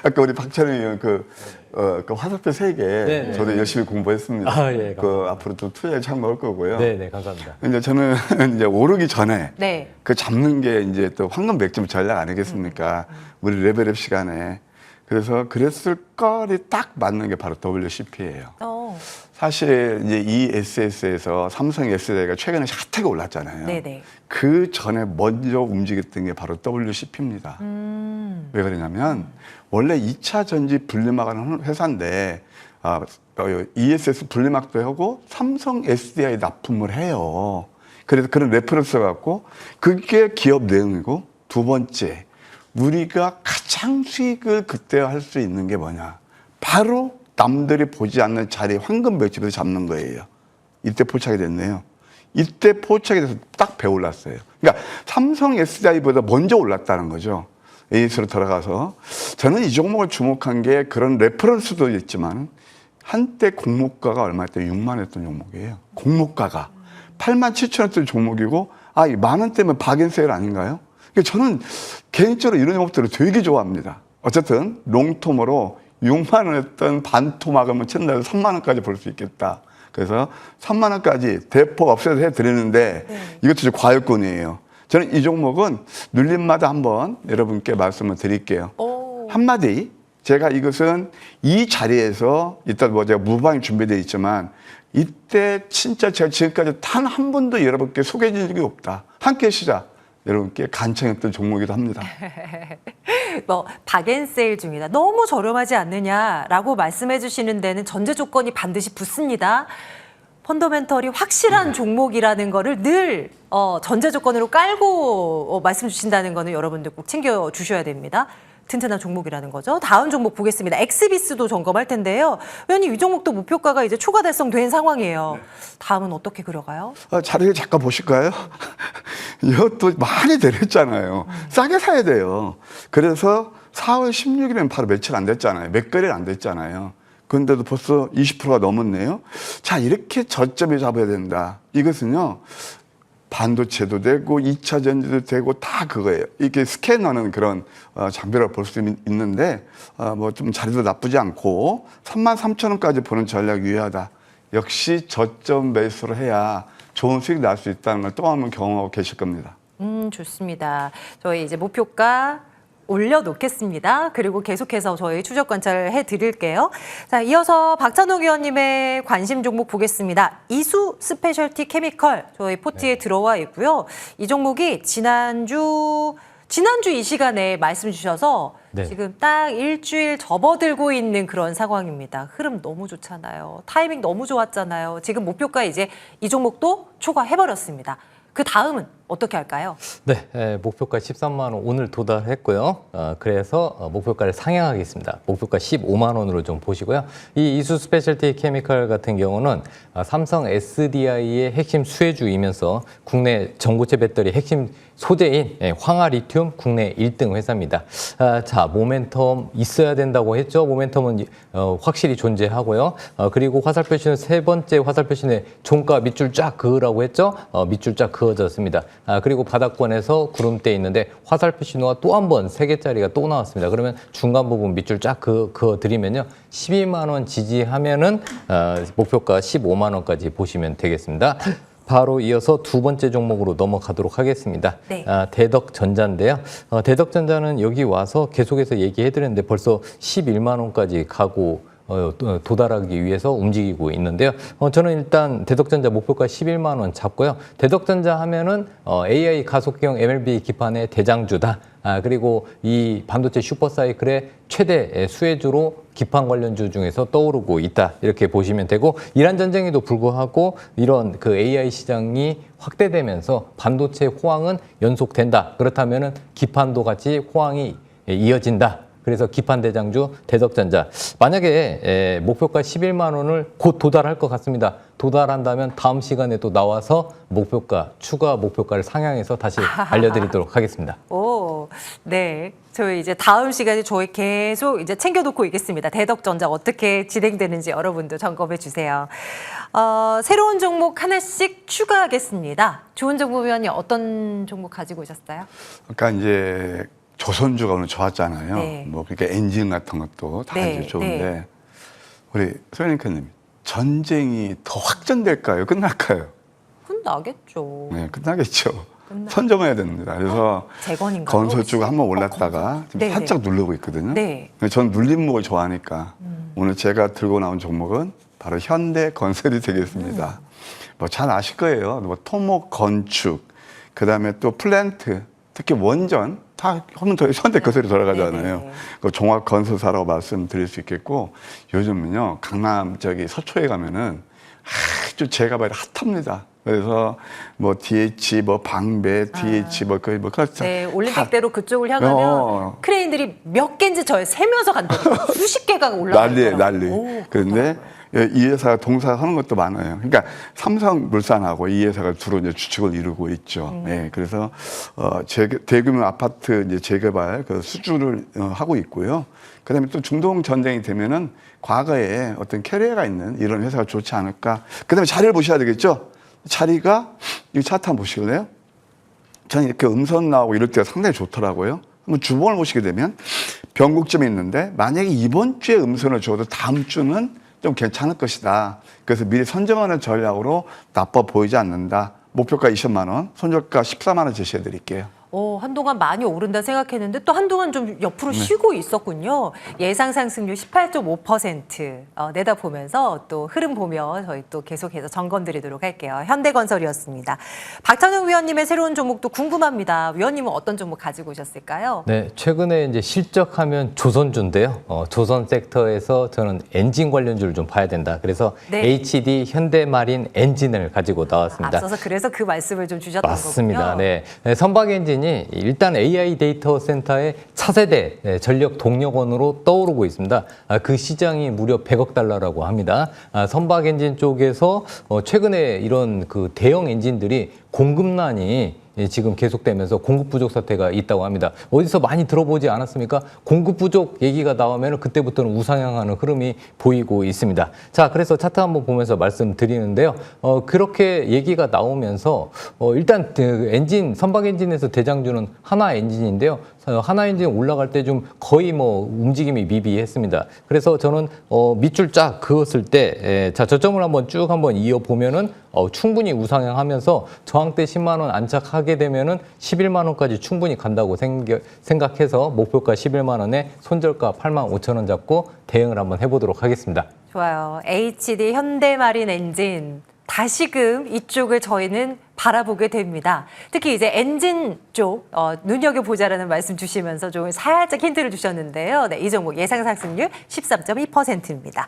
아까 우리 박찬희 의원 그 화살표 3개 네, 저도 열심히 공부했습니다. 아, 예, 그 앞으로 또 투자에 참고할 거고요. 네, 감사합니다. 이제 저는 이제 오르기 전에 네. 그 잡는 게 이제 또 황금 맥점 전략 아니겠습니까? 우리 레벨업 시간에. 그래서 그랬을 거리 딱 맞는 게 바로 WCP예요. 사실 이제 이 SS에서 삼성 SDI가 최근에 핫하게 올랐잖아요. 네네. 그 전에 먼저 움직였던 게 바로 WCP입니다. 왜 그러냐면 원래 2차 전지 분리막하는 회사인데 ESS 분리막도 하고 삼성 SDI 납품을 해요. 그래서 그런 레퍼런스 갖고 그게 기업 내용이고 두 번째 우리가 가장 수익을 극대화할 수 있는 게 뭐냐? 바로 남들이 보지 않는 자리에 황금 매집에서 잡는 거예요. 이때 포착이 됐네요. 이때 포착이 돼서 딱 배올랐어요. 그러니까 삼성 SDI보다 먼저 올랐다는 거죠. AS로 들어가서. 저는 이 종목을 주목한 게 그런 레퍼런스도 있지만 한때 공모가가 얼마였대? 6만 원했던 종목이에요. 공모가가. 8만 7천 원짜리 종목이고 이 만 원대면 박앤세일 아닌가요? 그러니까 저는 개인적으로 이런 종목들을 되게 좋아합니다. 어쨌든 롱텀으로 6만 원 했던 반토막을 친다 해서 3만 원까지 볼 수 있겠다. 그래서 3만 원까지 대폭 업세트 해드리는데 이것도 좀 과열권이에요. 저는 이 종목은 눌림마다 한번 여러분께 말씀을 드릴게요. 한마디, 제가 이것은 이 자리에서 이따 제가 무방이 준비되어 있지만 이때 진짜 제가 지금까지 단 한 번도 여러분께 소개해 준 적이 없다. 함께 시작. 여러분께 간청했던 종목이기도 합니다. 박앤세일 중이다. 너무 저렴하지 않느냐라고 말씀해 주시는 데는 전제 조건이 반드시 붙습니다. 펀더멘털이 확실한 종목이라는 거를 늘 전제 조건으로 깔고 말씀 주신다는 거는 여러분들 꼭 챙겨 주셔야 됩니다. 튼튼한 종목이라는 거죠. 다음 종목 보겠습니다. 엑스비스도 점검할 텐데요. 의원님 이 종목도 목표가가 이제 초과 달성된 상황이에요. 다음은 어떻게 그려가요? 자리를 잠깐 보실까요? 이것도 많이 내렸잖아요. 싸게 사야 돼요. 그래서 4월 16일에는 바로 며칠 안 됐잖아요. 몇 거래를 안 됐잖아요. 그런데도 벌써 20%가 넘었네요. 자, 이렇게 저점에 잡아야 된다. 이것은요. 반도체도 되고 2차 전지도 되고 다 그거예요. 이렇게 스캔하는 그런 장비라고 볼 수 있는데 뭐 좀 자리도 나쁘지 않고 33,000원까지 보는 전략이 유효하다. 역시 저점 매수를 해야 좋은 수익 날 수 있다는 걸 또 한 번 경험하고 계실 겁니다. 좋습니다. 저희 이제 목표가 올려놓겠습니다. 그리고 계속해서 저희 추적 관찰해 드릴게요. 자, 이어서 박찬욱 의원님의 관심 종목 보겠습니다. 이수 스페셜티 케미컬 저희 포트에 들어와 있고요. 이 종목이 지난주 이 시간에 말씀 주셔서 지금 딱 일주일 접어들고 있는 그런 상황입니다. 흐름 너무 좋잖아요. 타이밍 너무 좋았잖아요. 지금 목표가 이제 이 종목도 초과해버렸습니다. 그 다음은 어떻게 할까요? 네, 목표가 13만 원 오늘 도달했고요. 그래서 목표가를 상향하겠습니다. 목표가 15만 원으로 좀 보시고요. 이 이수 스페셜티 케미칼 같은 경우는 삼성 SDI의 핵심 수혜주이면서 국내 전고체 배터리 핵심 소재인 황화 리튬 국내 1등 회사입니다. 자, 모멘텀 있어야 된다고 했죠. 모멘텀은 확실히 존재하고요. 그리고 화살표시는 세 번째 화살표시는 종가 밑줄 쫙 그으라고 했죠. 밑줄 쫙 그어졌습니다. 그리고 바닥권에서 구름대 있는데 화살표 신호가 또 한 번 3개짜리가 또 나왔습니다. 그러면 중간 부분 밑줄 쫙 그어드리면요. 12만 원 지지하면은 목표가 15만 원까지 보시면 되겠습니다. 바로 이어서 두 번째 종목으로 넘어가도록 하겠습니다. 네. 대덕전자인데요. 대덕전자는 여기 와서 계속해서 얘기해드렸는데 벌써 11만 원까지 가고 도달하기 위해서 움직이고 있는데요. 저는 일단 대덕전자 목표가 11만 원 잡고요. 대덕전자 하면은 AI 가속형 MLB 기판의 대장주다. 그리고 이 반도체 슈퍼사이클의 최대 수혜주로 기판 관련주 중에서 떠오르고 있다. 이렇게 보시면 되고, 이란 전쟁에도 불구하고 이런 그 AI 시장이 확대되면서 반도체 호황은 연속된다. 그렇다면은 기판도 같이 호황이 이어진다. 그래서 기판 대장주 대덕전자, 만약에 목표가 11만 원을 곧 도달할 것 같습니다. 도달한다면 다음 시간에 또 나와서 목표가, 추가 목표가를 상향해서 다시 알려드리도록 하겠습니다. 오, 네. 저희 이제 다음 시간에 저희 계속 이제 챙겨놓고 있겠습니다. 대덕전자 어떻게 진행되는지 여러분도 점검해 주세요. 새로운 종목 하나씩 추가하겠습니다. 좋은 정보위원님 어떤 종목 가지고 오셨어요? 그러니까 이제 조선주가 오늘 좋았잖아요. 네. 뭐 그러니까 엔진 같은 것도 다 네, 이제 좋은데 네. 우리 소연님께님 전쟁이 더 확전될까요? 끝날까요? 끝나겠죠. 네, 끝나겠죠. 선점해야 됩니다. 그래서 재건인가요? 건설주가 한번 올랐다가 지금 네네. 살짝 누르고 있거든요. 네. 근데 전 눌림목을 좋아하니까 오늘 제가 들고 나온 종목은 바로 현대건설이 되겠습니다. 뭐 잘 아실 거예요. 뭐 토목 건축, 그다음에 또 플랜트, 특히 원전 다 하면 더 현대건설이 돌아가잖아요. 네네. 그 종합건설사라고 말씀드릴 수 있겠고, 요즘은요 강남 저기 서초에 가면은 아주 제가 봐도 핫합니다. 그래서 뭐 DH 뭐 방배, DH 뭐 거의 뭐 네, 올림픽대로 그쪽을 향하면 크레인들이 몇 개인지 저에 세면서 간대요. 수십 개가 올라가요. 난리예요, 난리. 그런데 이 회사가 동사하는 것도 많아요. 그러니까 삼성물산하고 이 회사가 주로 이제 주축을 이루고 있죠. 네, 그래서 대규모 아파트 이제 재개발 그 수주를 하고 있고요. 그다음에 또 중동 전쟁이 되면은 과거에 어떤 캐리어가 있는 이런 회사가 좋지 않을까. 그다음에 자리를 보셔야 되겠죠. 자리가 이 차트 한번 보시실래요? 저는 이렇게 음선 나오고 이럴 때가 상당히 좋더라고요. 한번 주봉을 보시게 되면 변곡점이 있는데, 만약에 이번 주에 음선을 줘도 다음 주는 좀 괜찮을 것이다. 그래서 미리 선점하는 전략으로 나빠 보이지 않는다. 목표가 20만 원, 손절가 14만 원 제시해 드릴게요. 한동안 많이 오른다 생각했는데 또 한동안 좀 옆으로 쉬고 있었군요. 예상 상승률 18.5% 내다보면서 또 흐름 보며 저희 또 계속해서 점검 드리도록 할게요. 현대건설이었습니다. 박찬영 위원님의 새로운 종목도 궁금합니다. 위원님은 어떤 종목 가지고 오셨을까요? 네, 최근에 이제 실적하면 조선주인데요. 조선 섹터에서 저는 엔진 관련주를 좀 봐야 된다. 그래서 네. HD 현대마린 엔진을 가지고 나왔습니다. 앞서서 그래서 그 말씀을 좀 주셨던 맞습니다. 거군요. 네. 선박 엔진이 일단 AI 데이터 센터의 차세대 전력 동력원으로 떠오르고 있습니다. 그 시장이 무려 100억 달러라고 합니다. 선박 엔진 쪽에서 최근에 이런 그 대형 엔진들이 공급난이 지금 계속되면서 공급 부족 사태가 있다고 합니다. 어디서 많이 들어보지 않았습니까? 공급 부족 얘기가 나오면 그때부터는 우상향하는 흐름이 보이고 있습니다. 자, 그래서 차트 한번 보면서 말씀드리는데요. 그렇게 얘기가 나오면서 일단 그 엔진, 선박 엔진에서 대장주는 하나 엔진인데요. 하나 엔진 올라갈 때 좀 거의 뭐 움직임이 미비했습니다. 그래서 저는 밑줄 쫙 그었을 때, 자, 저점을 한번 쭉 한번 이어 보면은 충분히 우상향하면서 저항대 10만 원 안착하게 되면은 11만 원까지 충분히 간다고 생각해서 목표가 11만 원에 손절가 8만 5천 원 잡고 대응을 한번 해보도록 하겠습니다. 좋아요. HD 현대마린 엔진. 다시금 이쪽을 저희는 바라보게 됩니다. 특히 이제 엔진 쪽 눈여겨보자라는 말씀 주시면서 좀 살짝 힌트를 주셨는데요. 네, 이 종목 예상 상승률 13.2%입니다.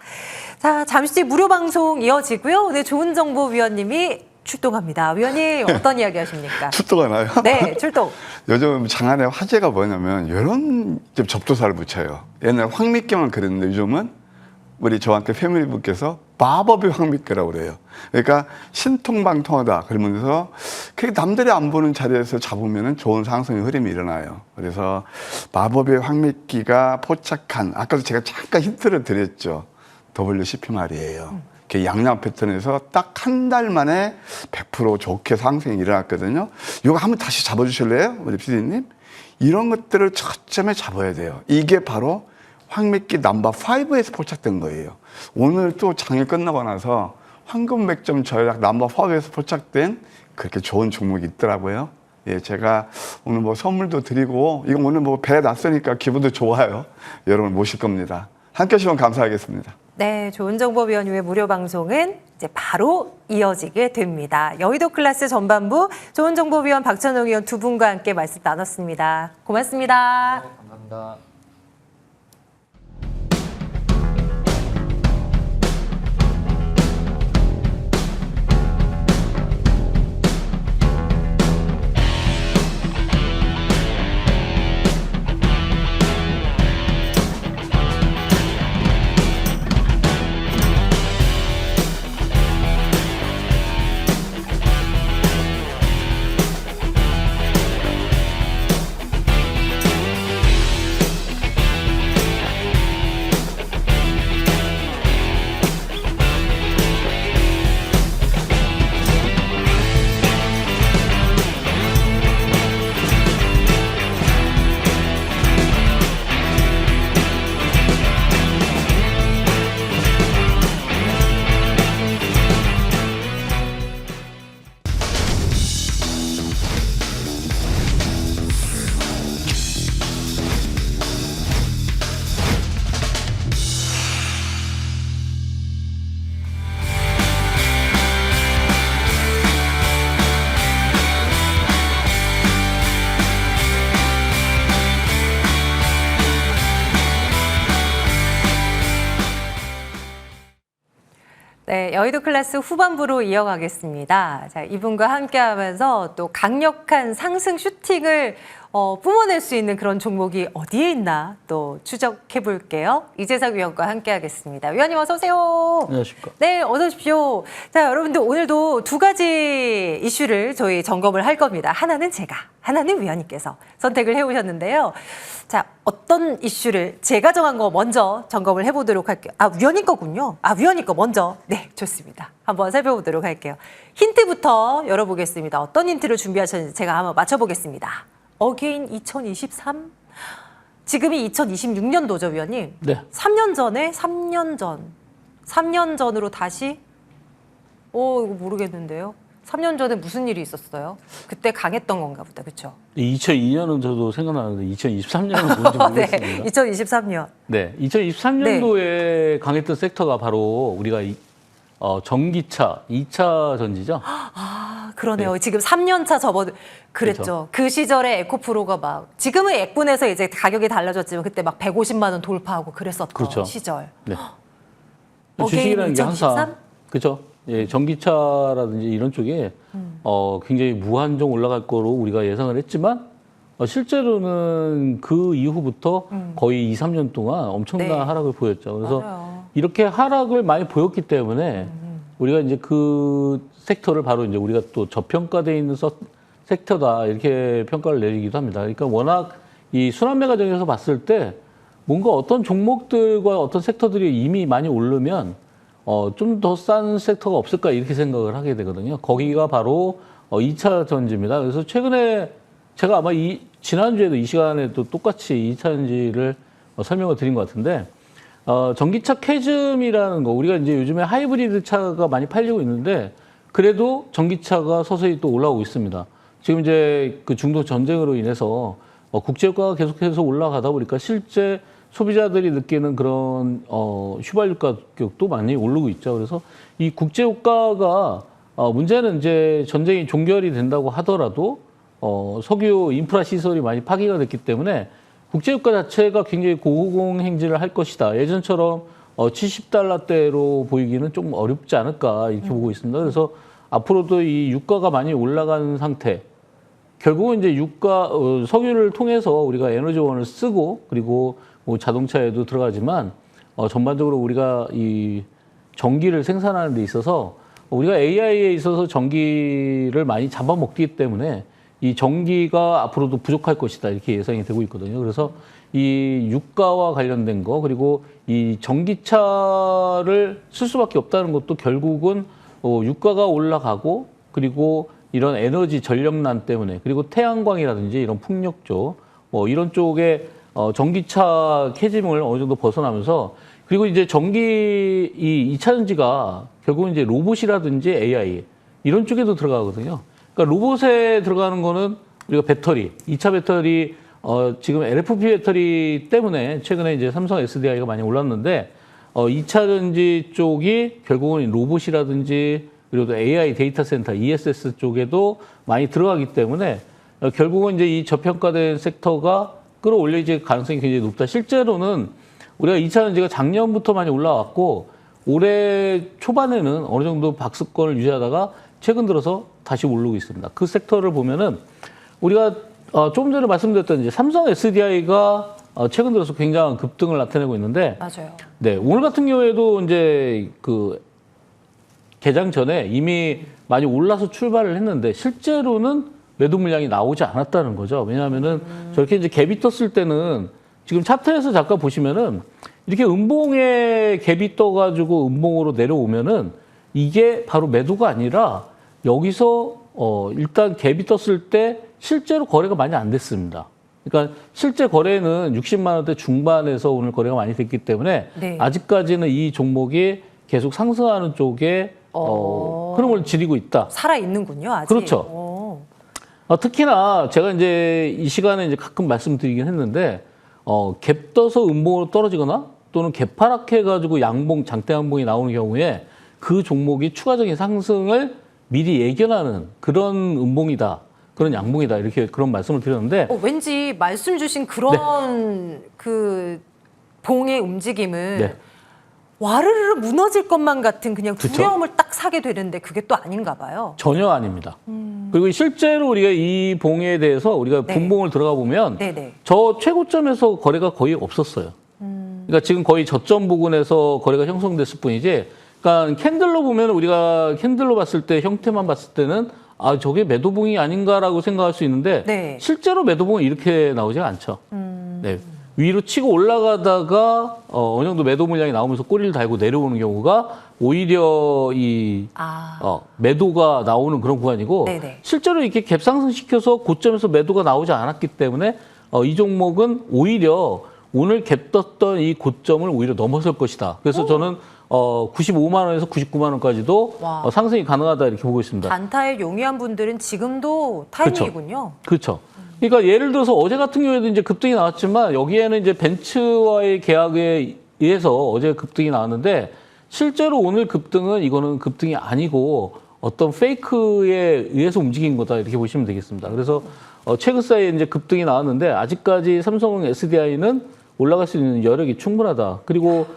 자, 잠시 뒤 무료 방송 이어지고요. 오늘 좋은 정보 위원님이 출동합니다. 위원님 어떤 이야기 하십니까? 출동하나요? 네, 출동. 요즘 장안의 화제가 뭐냐면 이런 좀 접두사를 붙여요. 옛날 황미끼만 그랬는데 요즘은 우리 저와 함께 패밀리분께서 마법의 황미끼라고 그래요. 그러니까 신통방통하다 그러면서 그게 남들이 안 보는 자리에서 잡으면 좋은 상승의 흐름이 일어나요. 그래서 마법의 황미끼가 포착한 아까도 제가 잠깐 힌트를 드렸죠. WCP 말이에요. 양양 패턴에서 딱 한 달 만에 100% 좋게 상승이 일어났거든요. 이거 한번 다시 잡아주실래요? 우리 PD님? 이런 것들을 초점에 잡아야 돼요. 이게 바로 황미끼 넘버 5에서 포착된 거예요. 오늘 또 장이 끝나고 나서 황금 맥점 전략 넘버 5에서 포착된 그렇게 좋은 종목이 있더라고요. 예, 제가 오늘 뭐 선물도 드리고, 이거 오늘 뭐 배 났으니까 기분도 좋아요. 여러분 모실 겁니다. 함께 해주시면 감사하겠습니다. 네, 좋은정보위원회 무료 방송은 이제 바로 이어지게 됩니다. 여의도 클래스 전반부 좋은정보위원 박찬욱 의원 두 분과 함께 말씀 나눴습니다. 고맙습니다. 감사합니다. 네, 여의도 클래스 후반부로 이어가겠습니다. 자, 이분과 함께하면서 또 강력한 상승 슈팅을 뿜어낼 수 있는 그런 종목이 어디에 있나 또 추적해 볼게요. 이재석 위원과 함께하겠습니다. 위원님 어서 오세요. 안녕하십니까. 네, 어서 오십시오. 자, 여러분들 오늘도 두 가지 이슈를 저희 점검을 할 겁니다. 하나는 제가, 하나는 위원님께서 선택을 해오셨는데요. 자, 어떤 이슈를 제가 정한 거 먼저 점검을 해보도록 할게요. 아, 위원님 거군요. 아, 위원님 거 먼저. 네, 좋습니다. 한번 살펴보도록 할게요. 힌트부터 열어보겠습니다. 어떤 힌트를 준비하셨는지 제가 한번 맞춰보겠습니다. 어게인 2023? 지금이 2026년도죠, 위원님? 네. 3년 전에 3년 전으로 다시? 이거 모르겠는데요. 3년 전에 무슨 일이 있었어요? 그때 강했던 건가 보다, 그렇죠? 2002년은 저도 생각나는데 2023년은 뭔지 모르겠습니다. 네, 2023년. 네, 2023년도에 강했던 섹터가 바로 우리가 전기차, 2차 전지죠. 아, 그러네요. 지금 3년 차 접어도 그랬죠. 그렇죠. 그 시절에 에코프로가 막 지금은 액군에서 이제 가격이 달라졌지만 그때 막 150만 원 돌파하고 그랬었던 그렇죠. 시절. 네. 어게인 주식이라는 게 2023? 항상 그렇죠. 예, 전기차라든지 이런 쪽에 굉장히 무한정 올라갈 거로 우리가 예상을 했지만 실제로는 그 이후부터 거의 2, 3년 동안 엄청난 네. 하락을 보였죠. 그래서 맞아요. 이렇게 하락을 많이 보였기 때문에 우리가 이제 그 섹터를 바로 이제 우리가 또 저평가되어 있는 섹터다 이렇게 평가를 내리기도 합니다. 그러니까 워낙 이 순환매 과정에서 봤을 때 뭔가 어떤 종목들과 어떤 섹터들이 이미 많이 오르면 좀 더 싼 섹터가 없을까 이렇게 생각을 하게 되거든요. 거기가 바로 2차 전지입니다. 그래서 최근에 제가 아마 지난주에도 이 시간에도 똑같이 2차 전지를 설명을 드린 것 같은데 전기차 캐즘이라는 거 우리가 이제 요즘에 하이브리드 차가 많이 팔리고 있는데 그래도 전기차가 서서히 또 올라오고 있습니다. 지금 이제 그 중도 전쟁으로 인해서 국제유가가 계속해서 올라가다 보니까 실제 소비자들이 느끼는 그런 휘발유 가격도 많이 오르고 있죠. 그래서 이 국제유가가 문제는 이제 전쟁이 종결이 된다고 하더라도 석유 인프라 시설이 많이 파기가 됐기 때문에 국제유가 자체가 굉장히 고공행진을 할 것이다. 예전처럼 70달러대로 보이기는 좀 어렵지 않을까 이렇게 보고 있습니다. 그래서 앞으로도 이 유가가 많이 올라가는 상태. 결국은 이제 석유를 통해서 우리가 에너지원을 쓰고 그리고 뭐 자동차에도 들어가지만 전반적으로 우리가 이 전기를 생산하는 데 있어서 우리가 AI에 있어서 전기를 많이 잡아먹기 때문에 이 전기가 앞으로도 부족할 것이다 이렇게 예상이 되고 있거든요. 그래서 이 유가와 관련된 거 그리고 이 전기차를 쓸 수밖에 없다는 것도 결국은 유가가 올라가고 그리고 이런 에너지 전력난 때문에 그리고 태양광이라든지 이런 풍력 쪽 이런 쪽에 전기차 캐즘을 어느 정도 벗어나면서 그리고 이제 이 2차 전지가 결국은 이제 로봇이라든지 AI 이런 쪽에도 들어가거든요. 그러니까 로봇에 들어가는 거는 우리가 배터리, 2차 배터리 지금 LFP 배터리 때문에 최근에 이제 삼성 SDI가 많이 올랐는데 2차 전지 쪽이 결국은 로봇이라든지 그리고 또 AI 데이터 센터, ESS 쪽에도 많이 들어가기 때문에 결국은 이제 이 저평가된 섹터가 끌어올려질 가능성이 굉장히 높다. 실제로는 우리가 2차 전지가 작년부터 많이 올라왔고 올해 초반에는 어느 정도 박스권을 유지하다가 최근 들어서 다시 오르고 있습니다. 그 섹터를 보면은 우리가 조금 전에 말씀드렸던 이제 삼성 SDI가 최근 들어서 굉장한 급등을 나타내고 있는데 맞아요. 네, 오늘 같은 경우에도 이제 그 개장 전에 이미 많이 올라서 출발을 했는데 실제로는 매도 물량이 나오지 않았다는 거죠. 왜냐하면은 저렇게 이제 갭이 떴을 때는 지금 차트에서 잠깐 보시면은 이렇게 음봉에 갭이 떠가지고 음봉으로 내려오면은 이게 바로 매도가 아니라 여기서 일단 갭이 떴을 때 실제로 거래가 많이 안 됐습니다. 그러니까 실제 거래는 60만 원대 중반에서 오늘 거래가 많이 됐기 때문에 네. 아직까지는 이 종목이 계속 상승하는 쪽에 흐름을 지니고 있다. 살아 있는군요, 아직. 그렇죠. 특히나 제가 이제 이 시간에 이제 가끔 말씀드리긴 했는데 갭 떠서 음봉으로 떨어지거나 또는 개파락해가지고 장대 양봉이 나오는 경우에 그 종목이 추가적인 상승을 미리 예견하는 그런 음봉이다. 그런 양봉이다. 이렇게 그런 말씀을 드렸는데 왠지 말씀 주신 그런 그 봉의 움직임은 네. 와르르 무너질 것만 같은 그냥 그쵸? 두려움을 딱 사게 되는데 그게 또 아닌가 봐요. 전혀 아닙니다. 그리고 실제로 우리가 이 봉에 대해서 우리가 네. 분봉을 들어가 보면 네네. 저 최고점에서 거래가 거의 없었어요. 그러니까 지금 거의 저점 부근에서 거래가 형성됐을 뿐이지. 그러니까 캔들로 보면 우리가 캔들로 봤을 때 형태만 봤을 때는 저게 매도봉이 아닌가라고 생각할 수 있는데 네. 실제로 매도봉은 이렇게 나오지 않죠. 네. 위로 치고 올라가다가 어느 정도 매도 물량이 나오면서 꼬리를 달고 내려오는 경우가 오히려 이 매도가 나오는 그런 구간이고 네네. 실제로 이렇게 갭 상승시켜서 고점에서 매도가 나오지 않았기 때문에 이 종목은 오히려 오늘 갭 떴던 이 고점을 오히려 넘어설 것이다. 그래서 저는 95만 원에서 99만 원까지도 상승이 가능하다 이렇게 보고 있습니다. 단타에 용이한 분들은 지금도 타이밍이군요. 그렇죠. 그러니까 예를 들어서 어제 같은 경우에도 이제 급등이 나왔지만 여기에는 이제 벤츠와의 계약에 의해서 어제 급등이 나왔는데 실제로 오늘 급등은 이거는 급등이 아니고 어떤 페이크에 의해서 움직인 거다 이렇게 보시면 되겠습니다. 그래서 최근 사이에 이제 급등이 나왔는데 아직까지 삼성 SDI는 올라갈 수 있는 여력이 충분하다. 그리고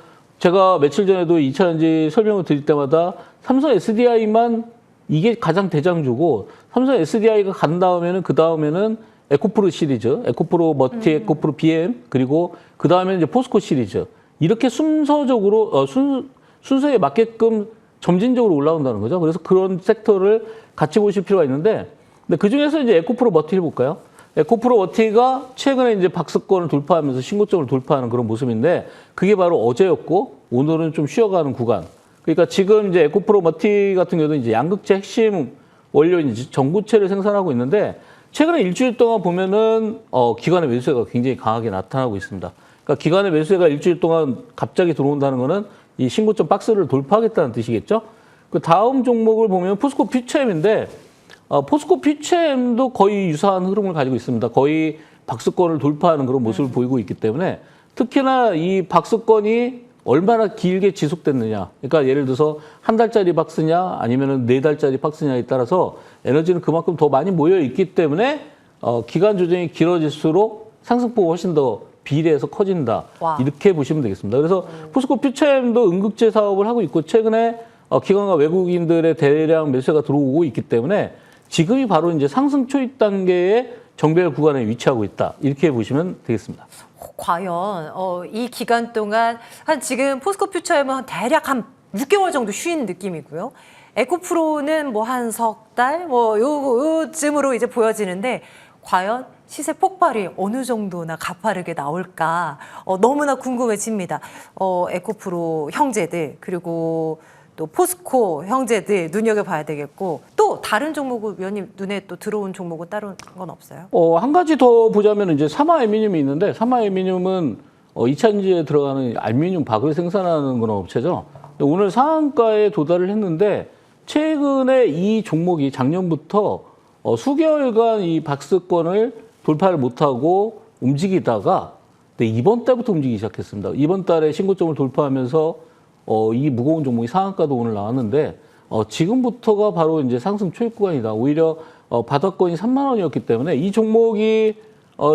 제가 며칠 전에도 2차 전지 설명을 드릴 때마다 삼성 SDI만 이게 가장 대장주고 삼성 SDI가 간 다음에는 그 다음에는 에코프로 시리즈, 에코프로 머티, 에코프로 BM 그리고 그 다음에는 이제 포스코 시리즈 이렇게 순서적으로 순서에 맞게끔 점진적으로 올라온다는 거죠. 그래서 그런 섹터를 같이 보실 필요가 있는데, 근데 그 중에서 이제 에코프로 머티를 볼까요? 에코프로 머티가 최근에 이제 박스권을 돌파하면서 신고점을 돌파하는 그런 모습인데, 그게 바로 어제였고 오늘은 좀 쉬어가는 구간. 그러니까 지금 이제 에코프로 머티 같은 경우도 이제 양극재 핵심 원료인 전구체를 생산하고 있는데. 최근에 일주일 동안 보면은 기관의 매수세가 굉장히 강하게 나타나고 있습니다. 그러니까 기관의 매수세가 일주일 동안 갑자기 들어온다는 거는 이 신고점 박스를 돌파하겠다는 뜻이겠죠. 그 다음 종목을 보면 포스코 퓨처엠인데 포스코 퓨처엠도 거의 유사한 흐름을 가지고 있습니다. 거의 박스권을 돌파하는 그런 모습을 보이고 있기 때문에 특히나 이 박스권이 얼마나 길게 지속됐느냐. 그러니까 예를 들어서 한 달짜리 박스냐 아니면 4달짜리 박스냐에 따라서 에너지는 그만큼 더 많이 모여 있기 때문에 기간 조정이 길어질수록 상승폭이 훨씬 더 비례해서 커진다. 와. 이렇게 보시면 되겠습니다. 그래서 포스코 퓨처엠도 응급제 사업을 하고 있고 최근에 기관과 외국인들의 대량 매수가 들어오고 있기 때문에 지금이 바로 이제 상승 초입 단계의 정배열 구간에 위치하고 있다. 이렇게 보시면 되겠습니다. 과연 이 기간 동안 한 지금 포스코 퓨처에만 대략 한 6개월 정도 쉰 느낌이고요. 에코프로는 뭐 한 석 달 뭐 요쯤으로 이제 보여지는데 과연 시세 폭발이 어느 정도나 가파르게 나올까 너무나 궁금해집니다. 에코프로 형제들 그리고 또 포스코 형제들 눈여겨봐야 되겠고 또 다른 종목은 위원님 눈에 또 들어온 종목은 다른 건 없어요? 한 가지 더 보자면 이제 사마알미늄이 있는데 사마알미늄은 2차전지에 들어가는 알미늄 박을 생산하는 그런 업체죠. 오늘 상한가에 도달을 했는데 최근에 이 종목이 작년부터 수개월간 이 박스권을 돌파를 못하고 움직이다가 이번 달부터 움직이기 시작했습니다. 이번 달에 신고점을 돌파하면서 이 무거운 종목이 상한가도 오늘 나왔는데 지금부터가 바로 이제 상승 초입 구간이다. 오히려 바닥권이 3만 원이었기 때문에 이 종목이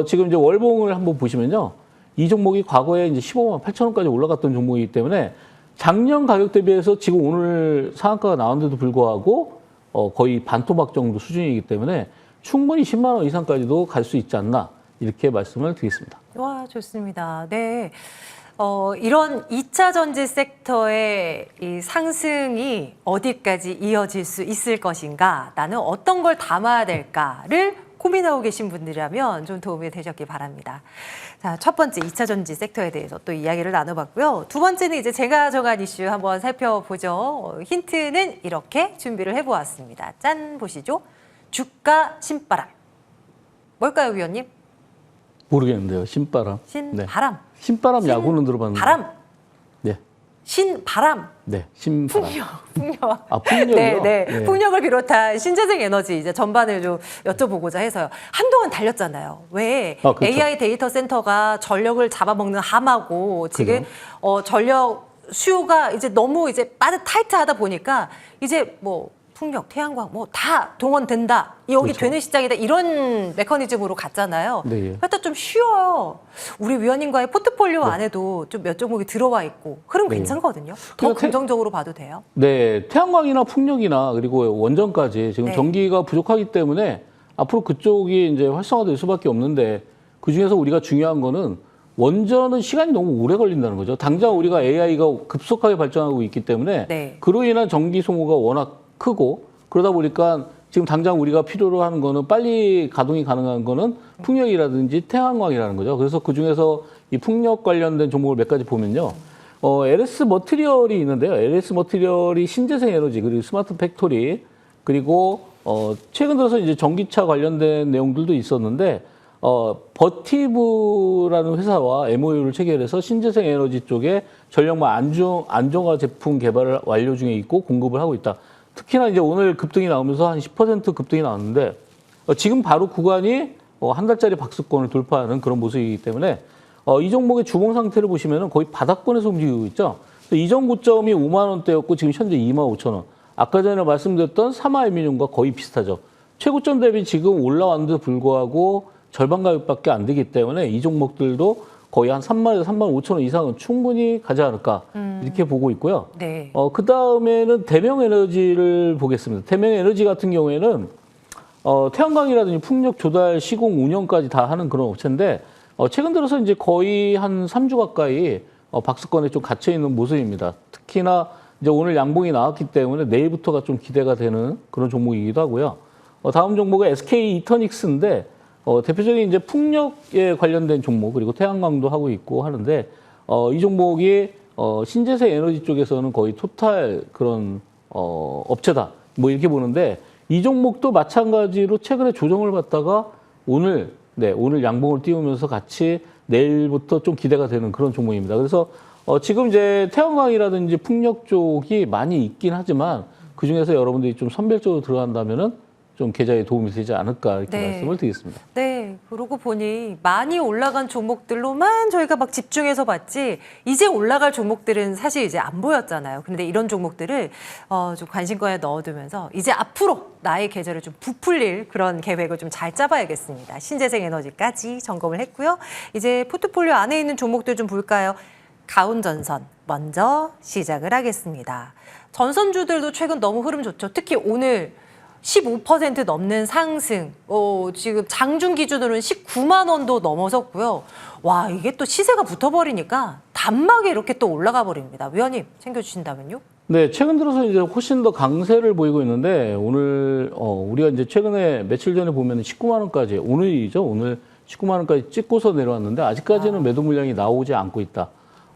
지금 이제 월봉을 한번 보시면요. 이 종목이 과거에 이제 15만 8천 원까지 올라갔던 종목이기 때문에 작년 가격 대비해서 지금 오늘 상한가가 나왔는데도 불구하고 거의 반토막 정도 수준이기 때문에 충분히 10만 원 이상까지도 갈 수 있지 않나 이렇게 말씀을 드리겠습니다. 와, 좋습니다. 네. 이런 2차 전지 섹터의 이 상승이 어디까지 이어질 수 있을 것인가, 나는 어떤 걸 담아야 될까를 고민하고 계신 분들이라면 좀 도움이 되셨길 바랍니다. 자, 첫 번째 2차 전지 섹터에 대해서 또 이야기를 나눠봤고요. 두 번째는 이제 제가 정한 이슈 한번 살펴보죠. 힌트는 이렇게 준비를 해보았습니다. 짠, 보시죠. 주가 신바람. 뭘까요, 위원님? 모르겠는데요. 신바람. 신바람. 네. 신바람 야구는 들어봤는데. 바람. 네. 신바람. 네. 신바람. 풍력. 풍력이요? 네. 네. 풍력을 비롯한 신재생 에너지 이제 전반을 좀 여쭤보고자 해서요. 한동안 달렸잖아요. 왜 그렇죠. AI 데이터 센터가 전력을 잡아먹는 함하고 지금 전력 수요가 이제 너무 이제 타이트하다 보니까 이제 뭐 풍력, 태양광 뭐 다 동원된다. 여기 그렇죠. 되는 시장이다. 이런 메커니즘으로 갔잖아요. 네. 그러니까 좀 쉬워요. 우리 위원님과의 포트폴리오 안에도 좀 몇 종목이 들어와 있고 흐름 네. 괜찮거든요. 더 그러니까 긍정적으로 봐도 돼요. 네, 태양광이나 풍력이나 그리고 원전까지 지금 네. 전기가 부족하기 때문에 앞으로 그쪽이 이제 활성화될 수밖에 없는데 그 중에서 우리가 중요한 거는 원전은 시간이 너무 오래 걸린다는 거죠. 당장 우리가 AI가 급속하게 발전하고 있기 때문에 네. 그로 인한 전기 소모가 워낙 크고 그러다 보니까 지금 당장 우리가 필요로 하는 거는 빨리 가동이 가능한 거는 풍력이라든지 태양광이라는 거죠. 그래서 그 중에서 이 풍력 관련된 종목을 몇 가지 보면요. LS 머티리얼이 있는데요. LS 머티리얼이 신재생 에너지 그리고 스마트 팩토리 그리고 최근 들어서 이제 전기차 관련된 내용들도 있었는데 버티브라는 회사와 MOU를 체결해서 신재생 에너지 쪽에 전력망 안정화 제품 개발을 완료 중에 있고 공급을 하고 있다. 특히나 이제 오늘 급등이 나오면서 한 10% 급등이 나왔는데 지금 바로 구간이 한 달짜리 박스권을 돌파하는 그런 모습이기 때문에 이 종목의 주봉 상태를 보시면 거의 바닥권에서 움직이고 있죠. 이전 고점이 5만 원대였고 지금 현재 2만 5천 원. 아까 전에 말씀드렸던 사마알미늄과 거의 비슷하죠. 최고점 대비 지금 올라왔는데도 불구하고 절반 가격밖에 안 되기 때문에 이 종목들도 거의 한 3만에서 3만 5천 원 이상은 충분히 가지 않을까 이렇게 보고 있고요. 네. 그 다음에는 대명에너지를 보겠습니다. 대명에너지 같은 경우에는 태양광이라든지 풍력 조달 시공 운영까지 다 하는 그런 업체인데 최근 들어서 이제 거의 한 3주 가까이 박스권에 좀 갇혀 있는 모습입니다. 특히나 이제 오늘 양봉이 나왔기 때문에 내일부터가 좀 기대가 되는 그런 종목이기도 하고요. 다음 종목은 SK 이터닉스인데 대표적인 이제 풍력에 관련된 종목 그리고 태양광도 하고 있고 하는데 이 종목이 신재생 에너지 쪽에서는 거의 토탈 그런 업체다 뭐 이렇게 보는데 이 종목도 마찬가지로 최근에 조정을 받다가 오늘 양봉을 띄우면서 같이 내일부터 좀 기대가 되는 그런 종목입니다. 그래서 지금 이제 태양광이라든지 풍력 쪽이 많이 있긴 하지만 그 중에서 여러분들이 좀 선별적으로 들어간다면은 좀 계좌에 도움이 되지 않을까 이렇게 네. 말씀을 드리겠습니다. 네, 그러고 보니 많이 올라간 종목들로만 저희가 막 집중해서 봤지 이제 올라갈 종목들은 사실 이제 안 보였잖아요. 그런데 이런 종목들을 좀 관심권에 넣어두면서 이제 앞으로 나의 계좌를 좀 부풀릴 그런 계획을 좀 잘 짜봐야겠습니다. 신재생 에너지까지 점검을 했고요. 이제 포트폴리오 안에 있는 종목들 좀 볼까요? 가온전선 먼저 시작을 하겠습니다. 전선주들도 최근 너무 흐름 좋죠. 특히 오늘 15% 넘는 상승. 지금 장중 기준으로는 19만 원도 넘어섰고요. 와, 이게 또 시세가 붙어버리니까 단막에 이렇게 또 올라가 버립니다. 위원님 챙겨주신다면요? 네, 최근 들어서 이제 훨씬 더 강세를 보이고 있는데 오늘 우리가 이제 최근에 며칠 전에 보면 19만 원까지 오늘이죠. 오늘 19만 원까지 찍고서 내려왔는데 아직까지는 매도 물량이 나오지 않고 있다.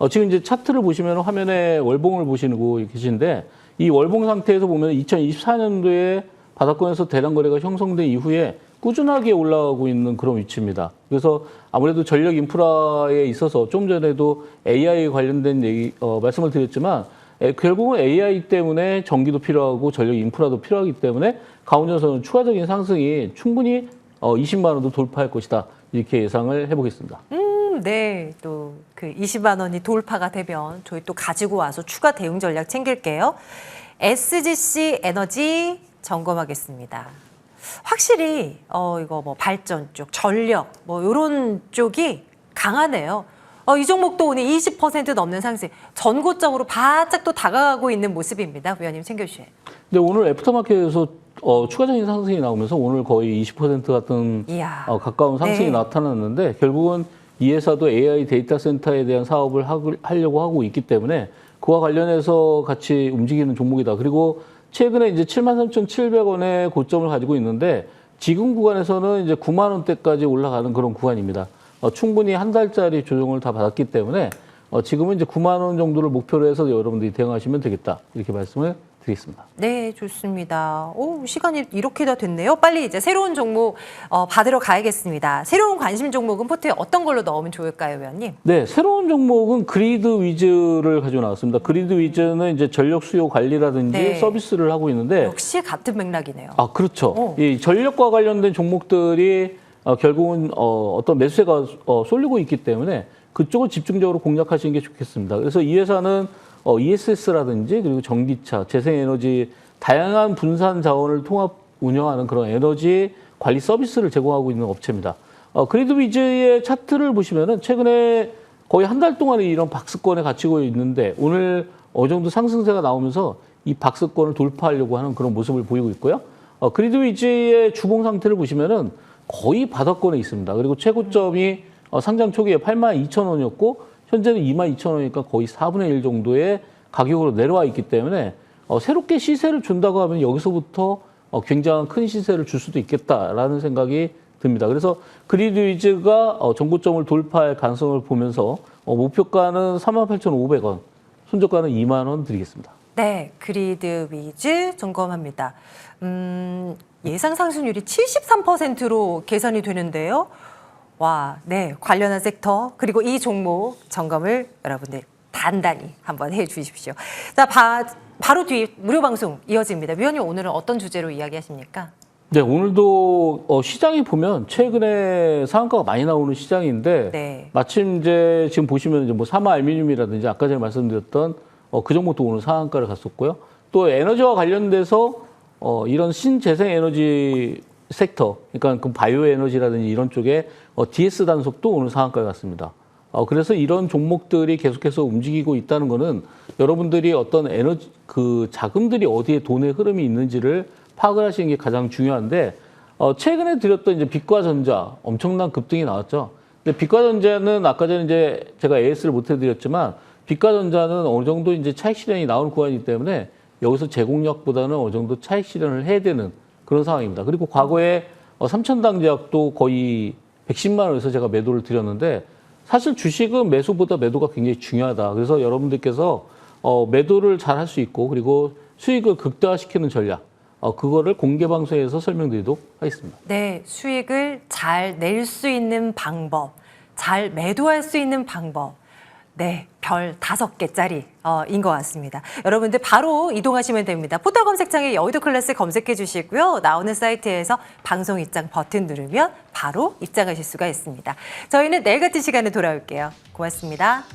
지금 이제 차트를 보시면 화면에 월봉을 보시고 계신데 이 월봉 상태에서 보면 2024년도에 바닥권에서 대량 거래가 형성된 이후에 꾸준하게 올라가고 있는 그런 위치입니다. 그래서 아무래도 전력 인프라에 있어서 좀 전에도 AI 관련된 얘기 말씀을 드렸지만 결국은 AI 때문에 전기도 필요하고 전력 인프라도 필요하기 때문에 강원전선은 추가적인 상승이 충분히 20만 원도 돌파할 것이다. 이렇게 예상을 해보겠습니다. 네, 또 그 20만 원이 돌파가 되면 저희 또 가지고 와서 추가 대응 전략 챙길게요. SGC 에너지 점검하겠습니다. 확실히 이거 뭐 발전 쪽, 전력 뭐 이런 쪽이 강하네요. 이 종목도 오늘 20% 넘는 상승, 전고점으로 바짝 또 다가가고 있는 모습입니다. 위원님 챙겨주세요. 근데 오늘 애프터마켓에서 추가적인 상승이 나오면서 오늘 거의 20% 같은 이야. 가까운 상승이 네. 나타났는데 결국은 이 회사도 AI 데이터 센터에 대한 사업을 하려고 하고 있기 때문에 그와 관련해서 같이 움직이는 종목이다. 그리고 최근에 이제 73,700원의 고점을 가지고 있는데 지금 구간에서는 이제 9만 원대까지 올라가는 그런 구간입니다. 충분히 한 달짜리 조정을 다 받았기 때문에 지금은 이제 9만 원 정도를 목표로 해서 여러분들이 대응하시면 되겠다. 이렇게 말씀을 드리겠습니다. 네, 좋습니다. 시간이 이렇게 다 됐네요. 빨리 이제 새로운 종목 받으러 가야겠습니다. 새로운 관심 종목은 포트에 어떤 걸로 넣으면 좋을까요, 위원님? 네, 새로운 종목은 그리드 위즈를 가지고 나왔습니다. 그리드 위즈는 이제 전력 수요 관리라든지 네. 서비스를 하고 있는데 역시 같은 맥락이네요. 그렇죠. 이 전력과 관련된 종목들이 결국은 어떤 매수세가 쏠리고 있기 때문에 그쪽을 집중적으로 공략하시는 게 좋겠습니다. 그래서 이 회사는 ESS라든지 그리고 전기차, 재생에너지 다양한 분산 자원을 통합 운영하는 그런 에너지 관리 서비스를 제공하고 있는 업체입니다. 그리드 위즈의 차트를 보시면은 최근에 거의 한 달 동안에 이런 박스권에 갇히고 있는데 오늘 어느 정도 상승세가 나오면서 이 박스권을 돌파하려고 하는 그런 모습을 보이고 있고요. 그리드 위즈의 주봉 상태를 보시면은 거의 바닥권에 있습니다. 그리고 최고점이 상장 초기에 82,000원이었고 현재는 22,000원이니까 거의 4분의 1 정도의 가격으로 내려와 있기 때문에 새롭게 시세를 준다고 하면 여기서부터 굉장한 큰 시세를 줄 수도 있겠다라는 생각이 듭니다. 그래서 그리드 위즈가 전고점을 돌파할 가능성을 보면서 목표가는 38,500원, 손절가는 2만 원 드리겠습니다. 네, 그리드 위즈 점검합니다. 예상 상승률이 73%로 계산이 되는데요. 와, 네, 관련한 섹터 그리고 이 종목 점검을 여러분들 단단히 한번 해주십시오. 자, 바로 뒤 무료 방송 이어집니다. 위원님 오늘은 어떤 주제로 이야기하십니까? 네, 오늘도 시장이 보면 최근에 상한가가 많이 나오는 시장인데 네. 마침 이제 지금 보시면 이제 뭐 사마 알루미늄이라든지 아까 전에 말씀드렸던 그 종목도 오늘 상한가를 갔었고요. 또 에너지와 관련돼서 이런 신재생 에너지 섹터, 그러니까 그 바이오 에너지라든지 이런 쪽에 DS 단속도 오늘 상한가에 갔습니다. 그래서 이런 종목들이 계속해서 움직이고 있다는 거는 여러분들이 어떤 에너지 그 자금들이 어디에 돈의 흐름이 있는지를 파악을 하시는 게 가장 중요한데 최근에 드렸던 이제 빛과 전자 엄청난 급등이 나왔죠. 근데 빛과 전자는 아까 전에 이제 제가 AS를 못 해드렸지만 빛과 전자는 어느 정도 이제 차익 실현이 나오는 구간이기 때문에 여기서 제공력보다는 어느 정도 차익 실현을 해야 되는 그런 상황입니다. 그리고 과거에 삼천당제약도 거의 110만 원에서 제가 매도를 드렸는데 사실 주식은 매수보다 매도가 굉장히 중요하다. 그래서 여러분들께서 매도를 잘 할 수 있고 그리고 수익을 극대화시키는 전략 그거를 공개 방송에서 설명드리도록 하겠습니다. 네, 수익을 잘 낼 수 있는 방법, 잘 매도할 수 있는 방법. 네, 별 5개짜리 인 것 같습니다. 여러분들 바로 이동하시면 됩니다. 포털 검색창에 여의도 클래스 검색해 주시고요. 나오는 사이트에서 방송 입장 버튼 누르면 바로 입장하실 수가 있습니다. 저희는 내일 같은 시간에 돌아올게요. 고맙습니다.